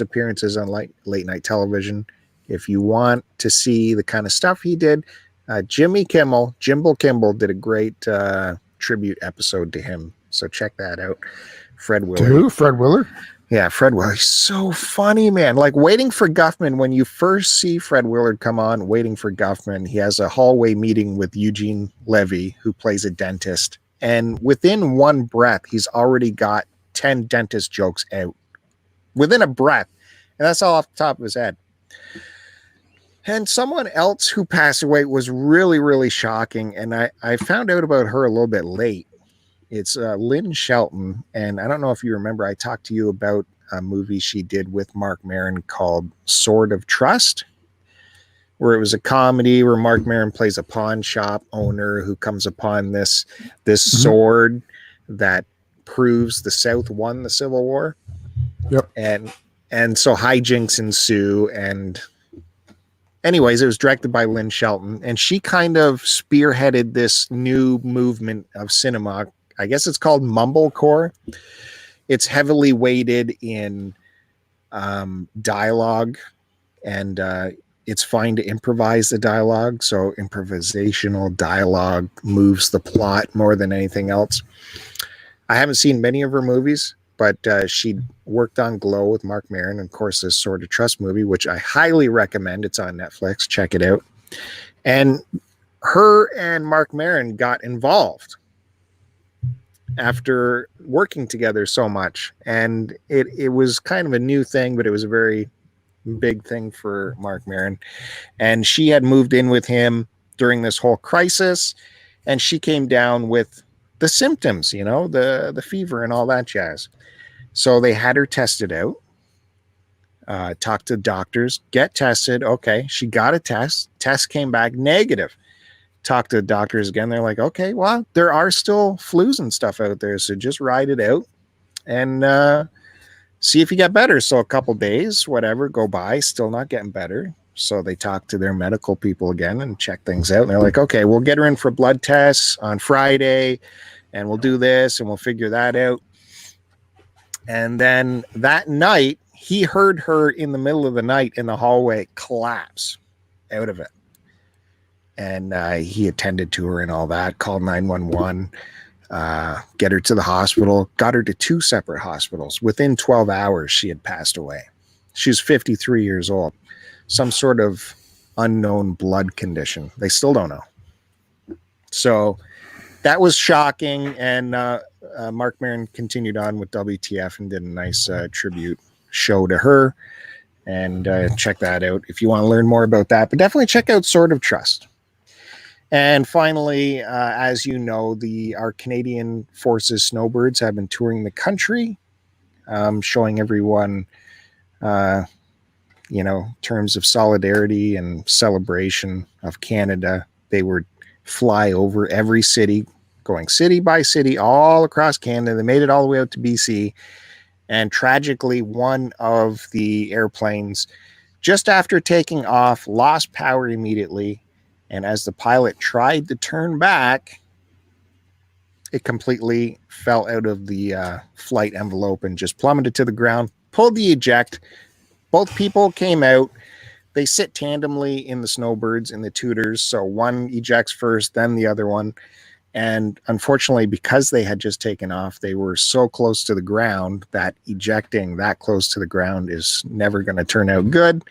appearances on late night television. If you want to see the kind of stuff he did, Jimbo Kimmel did a great tribute episode to him. So check that out. Fred Willard. Who? Fred Willard? Yeah, Fred Willard. He's so funny, man. Like Waiting for Guffman, when you first see Fred Willard come on Waiting for Guffman, he has a hallway meeting with Eugene Levy, who plays a dentist. And within one breath, he's already got 10 dentist jokes out. Within a breath. And that's all off the top of his head. And someone else who passed away was really, really shocking. And I found out about her a little bit late. It's Lynn Shelton. And I don't know if you remember, I talked to you about a movie she did with Mark Maron called Sword of Trust, where it was a comedy where Mark Maron plays a pawn shop owner who comes upon this sword that proves the South won the Civil War. Yep. And so hijinks ensue. And anyways, it was directed by Lynn Shelton, and she kind of spearheaded this new movement of cinema. I guess it's called mumblecore. It's heavily weighted in dialogue, and it's fine to improvise the dialogue. So improvisational dialogue moves the plot more than anything else. I haven't seen many of her movies, but she worked on Glow with Mark Maron, and of course this Sword of Trust movie, which I highly recommend. It's on Netflix. Check it out. And her and Mark Maron got involved after working together so much. And it was kind of a new thing, but it was a very big thing for Mark Maron. And she had moved in with him during this whole crisis, and she came down with the symptoms, the fever and all that jazz. So they had her tested out, talk to doctors, get tested. Okay, she got a test came back negative. Talk to the doctors again. They're like, okay, well, there are still flus and stuff out there, so just ride it out and see if you get better. So a couple days, whatever, go by, still not getting better. So they talked to their medical people again and checked things out. And they're like, okay, we'll get her in for blood tests on Friday, and we'll do this and we'll figure that out. And then that night, he heard her in the middle of the night in the hallway collapse out of it. And he attended to her and all that, called 911, get her to the hospital, got her to 2 separate hospitals. Within 12 hours, she had passed away. She was 53 years old. Some sort of unknown blood condition. They still don't know. So that was shocking. And Mark Maron continued on with WTF and did a nice tribute show to her. And check that out if you want to learn more about that. But definitely check out Sword of Trust. And finally, as you know, our Canadian Forces Snowbirds have been touring the country, showing everyone, terms of solidarity and celebration of Canada. They would fly over every city, going city by city, all across Canada. They made it all the way out to BC. And tragically, one of the airplanes, just after taking off, lost power immediately. And as the pilot tried to turn back, it completely fell out of the flight envelope and just plummeted to the ground, pulled the eject. Both people came out. They sit tandemly in the Snowbirds, in the tutors. So one ejects first, then the other one. And unfortunately, because they had just taken off, they were so close to the ground that ejecting that close to the ground is never going to turn out good.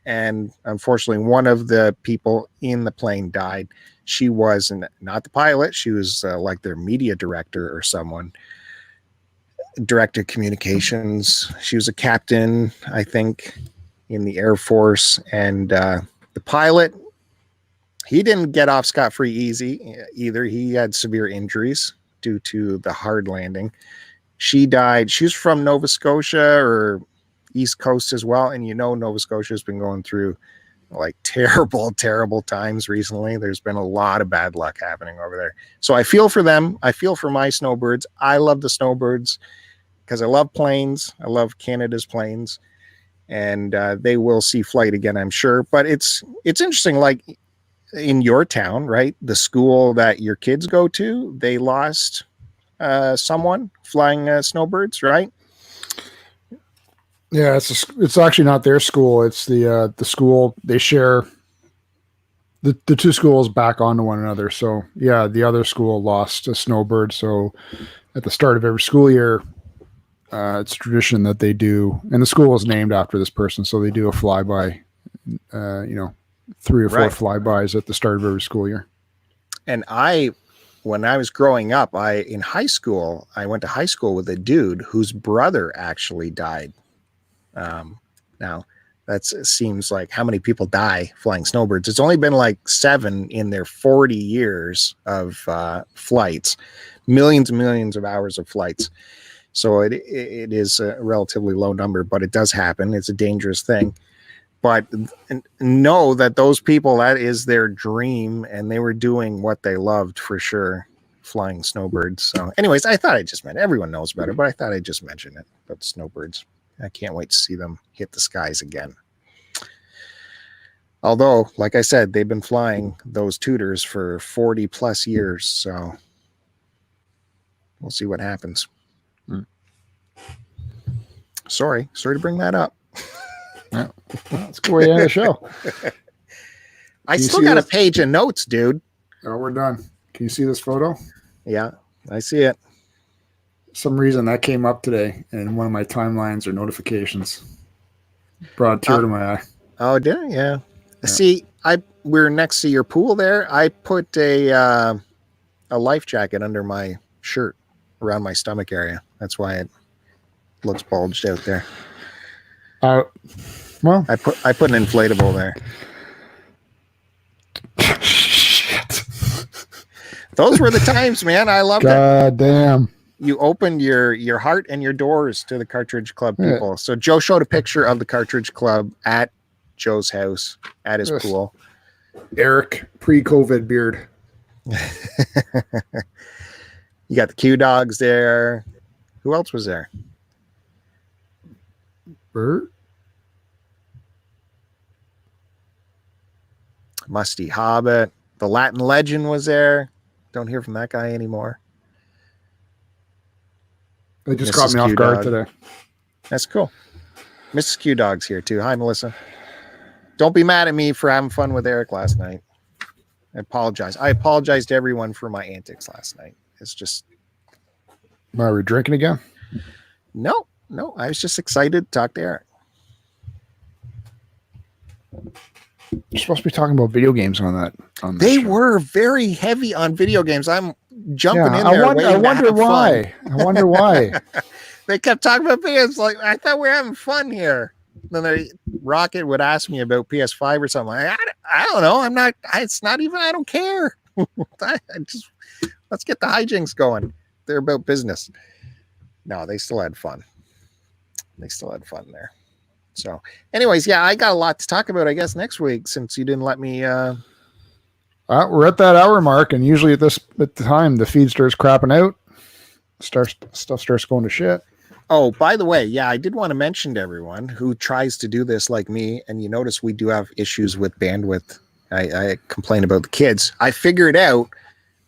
And unfortunately, one of the people in the plane died. She was not the pilot. She was like their media director or someone, director of communications. She was a captain, I think, in the Air Force. And the pilot, he didn't get off scot-free easy either. He had severe injuries due to the hard landing. She died. She was from Nova Scotia or East Coast as well. And Nova Scotia has been going through like terrible times recently. There's been a lot of bad luck happening over there. So I feel for them. I feel for my Snowbirds. I love the Snowbirds because I love planes. I love Canada's planes. And they will see flight again, I'm sure. But it's interesting, like in your town, right? The school that your kids go to, they lost someone flying Snowbirds, right? Yeah, it's actually not their school. It's the school they share. The 2 schools back onto one another. So yeah, the other school lost a Snowbird. So at the start of every school year, it's a tradition that they do, and the school is named after this person. So they do a flyby, 3 or 4 flybys at the start of every school year. And when I was growing up, in high school, I went to high school with a dude whose brother actually died. Now that seems like how many people die flying Snowbirds. It's only been like 7 in their 40 years of flights, millions and millions of hours of flights. So it is a relatively low number, but it does happen. It's a dangerous thing. But know that those people, that is their dream, and they were doing what they loved for sure, flying Snowbirds. So anyways, I thought I just mentioned, everyone knows better, but I thought I'd just mention it about Snowbirds. I can't wait to see them hit the skies again. Although, like I said, they've been flying those tutors for 40 plus years. So we'll see what happens. Sorry to bring that up. Yeah. Well, that's a good way to end the show. I still got a page of notes, dude. Oh, we're done. Can you see this photo? Yeah, I see it. Some reason that came up today in one of my timelines or notifications. Brought a tear to my eye. Oh, did it? Yeah. See, we're next to your pool there. I put a life jacket under my shirt around my stomach area. That's why it looks bulged out there. Well, I put an inflatable there. Shit. Those were the times, man. I loved it. God damn. You opened your heart and your doors to the Cartridge Club people. Yeah. So Joe showed a picture of the Cartridge Club at Joe's house, at his pool. Eric, pre-COVID beard. You got the Q Dogs there. Who else was there? Bert? Musty Hobbit. The Latin Legend was there. Don't hear from that guy anymore. They just caught me off guard today. That's cool. Mrs. Q Dog's here too. Hi, Melissa. Don't be mad at me for having fun with Eric last night. I apologize. I apologize to everyone for my antics last night. It's just... Are we drinking again? No. I was just excited to talk to Eric. You're supposed to be talking about video games on that. They were very heavy on video games. I'm jumping in there. I wonder why. I wonder why. They kept talking about PS. Like, I thought we were having fun here. Then Rocket would ask me about PS5 or something. Like, I don't know. I'm not. It's not even. I don't care. Let's get the hijinks going. They're about business. No, they still had fun. They still had fun there. So, anyways, yeah, I got a lot to talk about, I guess, next week since you didn't let me. We're at that hour mark, and usually at the time, the feed starts crapping out. Stuff starts going to shit. Oh, by the way, yeah, I did want to mention to everyone who tries to do this like me, and you notice we do have issues with bandwidth. I complain about the kids. I figured out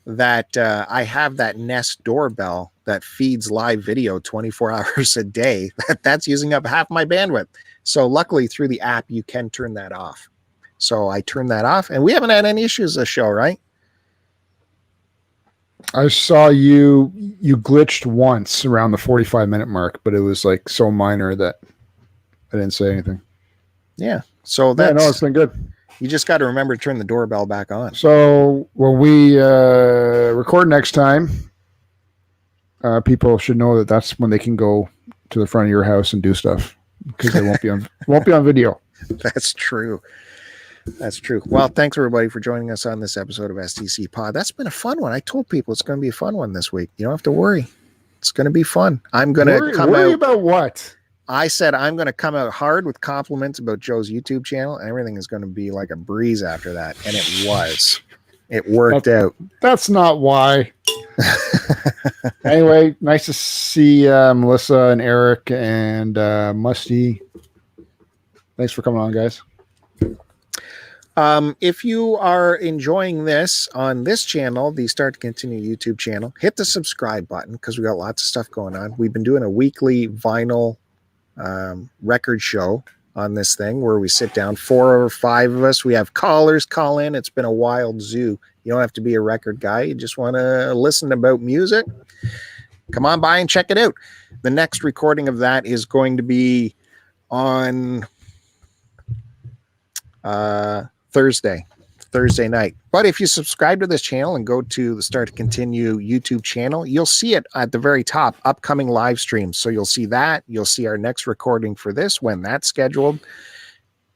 that I have that Nest doorbell that feeds live video 24 hours a day. That's using up half my bandwidth. So luckily through the app, you can turn that off. So I turned that off, and we haven't had any issues this show, right? I saw you glitched once around the 45-minute mark, but it was like so minor that I didn't say anything. Yeah. So that's... no, it's been good. You just got to remember to turn the doorbell back on. So when we record next time, people should know that that's when they can go to the front of your house and do stuff because they won't be on video. That's true. That's true. Well, thanks everybody for joining us on this episode of STC Pod. That's been a fun one. I told people it's going to be a fun one this week. You don't have to worry. It's going to be fun. I'm going to worry about what? I said I'm going to come out hard with compliments about Joe's YouTube channel, and everything is going to be like a breeze after that. And it was. It worked out. That's not why. Anyway, nice to see Melissa and Eric and Musty. Thanks for coming on, guys. If you are enjoying this on this channel, the Start to Continue YouTube channel, hit the subscribe button because we got lots of stuff going on. We've been doing a weekly vinyl record show on this thing where we sit down, 4 or 5 of us. We have callers call in. It's been a wild zoo. You don't have to be a record guy. You just want to listen about music. Come on by and check it out. The next recording of that is going to be on Thursday night. But if you subscribe to this channel and go to the Start to Continue YouTube channel, you'll see it at the very top, upcoming live streams. So you'll see that. You'll see our next recording for this when that's scheduled.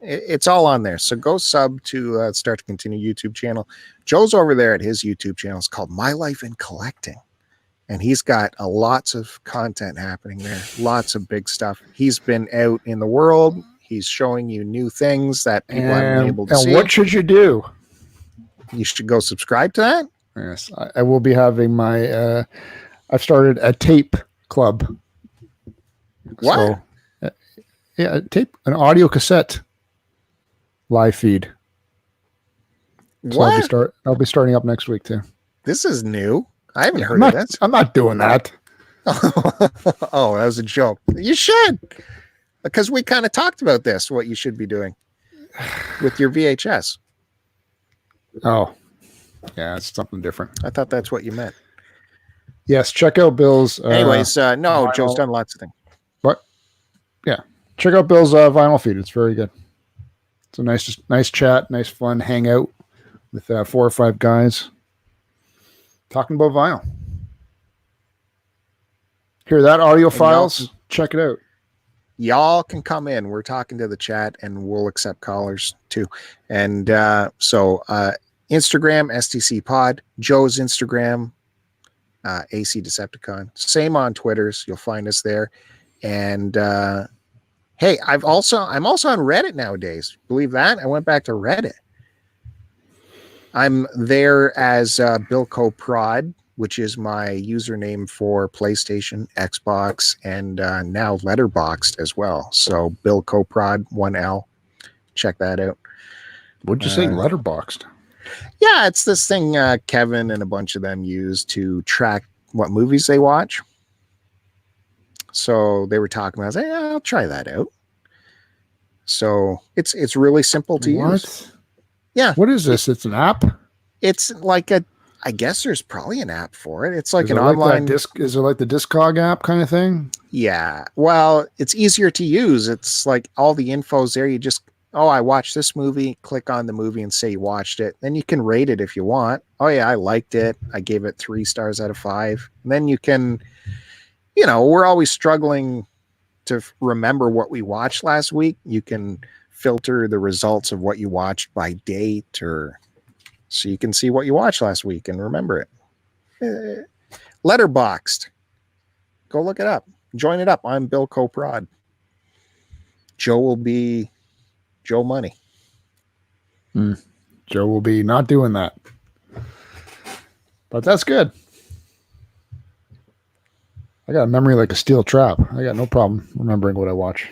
It's all on there. So go sub to Start to Continue YouTube channel. Joe's over there at his YouTube channel. It's called My Life in Collecting. And he's got lots of content happening there. Lots of big stuff. He's been out in the world. He's showing you new things that people haven't been able to see. And what should you do? You should go subscribe to that. Yes, I will be having my. I've started a tape club. What? So, yeah, an audio cassette live feed. So What? I'll be starting up next week too. This is new. I haven't heard of this. I'm not doing that. Oh, that was a joke. You should. Because we kind of talked about this, what you should be doing with your VHS. Oh, yeah, it's something different. I thought that's what you meant. Yes, check out Bill's. Anyways, no, Joe's done lots of things. What? Yeah, check out Bill's vinyl feed. It's very good. It's a nice chat, nice fun hangout with 4 or 5 guys talking about vinyl. Hear that, audio files? Check it out. Y'all can come in. We're talking to the chat and we'll accept callers too. And so Instagram, STCPod, Joe's Instagram, AC Decepticon. Same on Twitters. You'll find us there. And hey, I'm also on Reddit nowadays. Believe that? I went back to Reddit. I'm there as BillCoProd, which is my username for PlayStation, Xbox, and now Letterboxd as well. So BillCoProd, 1L. Check that out. What'd you say? Letterboxed. Yeah, it's this thing Kevin and a bunch of them use to track what movies they watch. So they were talking about, I was like, yeah, I'll try that out. So it's really simple to use. Yeah. What is this? It's an app? It's like I guess there's probably an app for it. It's like is an it online. Like is it like the Discog app kind of thing? Yeah. Well, it's easier to use. It's like all the info's there. You just, I watched this movie, click on the movie and say you watched it. Then you can rate it if you want. Oh yeah, I liked it. I gave it 3 stars out of 5. And then you can, we're always struggling to remember what we watched last week. You can filter the results of what you watched by date, or so you can see what you watched last week and remember it. Letterboxed. Go look it up. Join it up. I'm Bill Coprod. Joe will be Joe Money. Joe will be not doing that. But that's good. I got a memory like a steel trap. I got no problem remembering what I watch.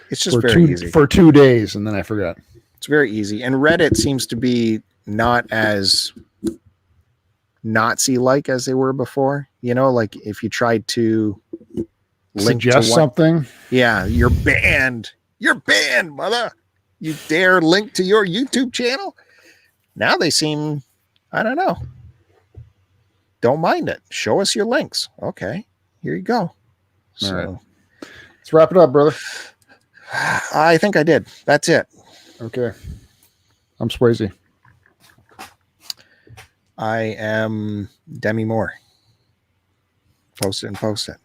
It's just very easy. For 2 days, and then I forgot. It's very easy. And Reddit seems to be not as Nazi-like as they were before. Like if you tried to suggest something. Yeah, you're banned. You're banned, mother. You dare link to your YouTube channel? Now they seem, I don't know. Don't mind it. Show us your links. Okay, here you go. So, all right. Let's wrap it up, brother. I think I did. That's it. Okay. I'm Swayze. I am Demi Moore. Post it and post it.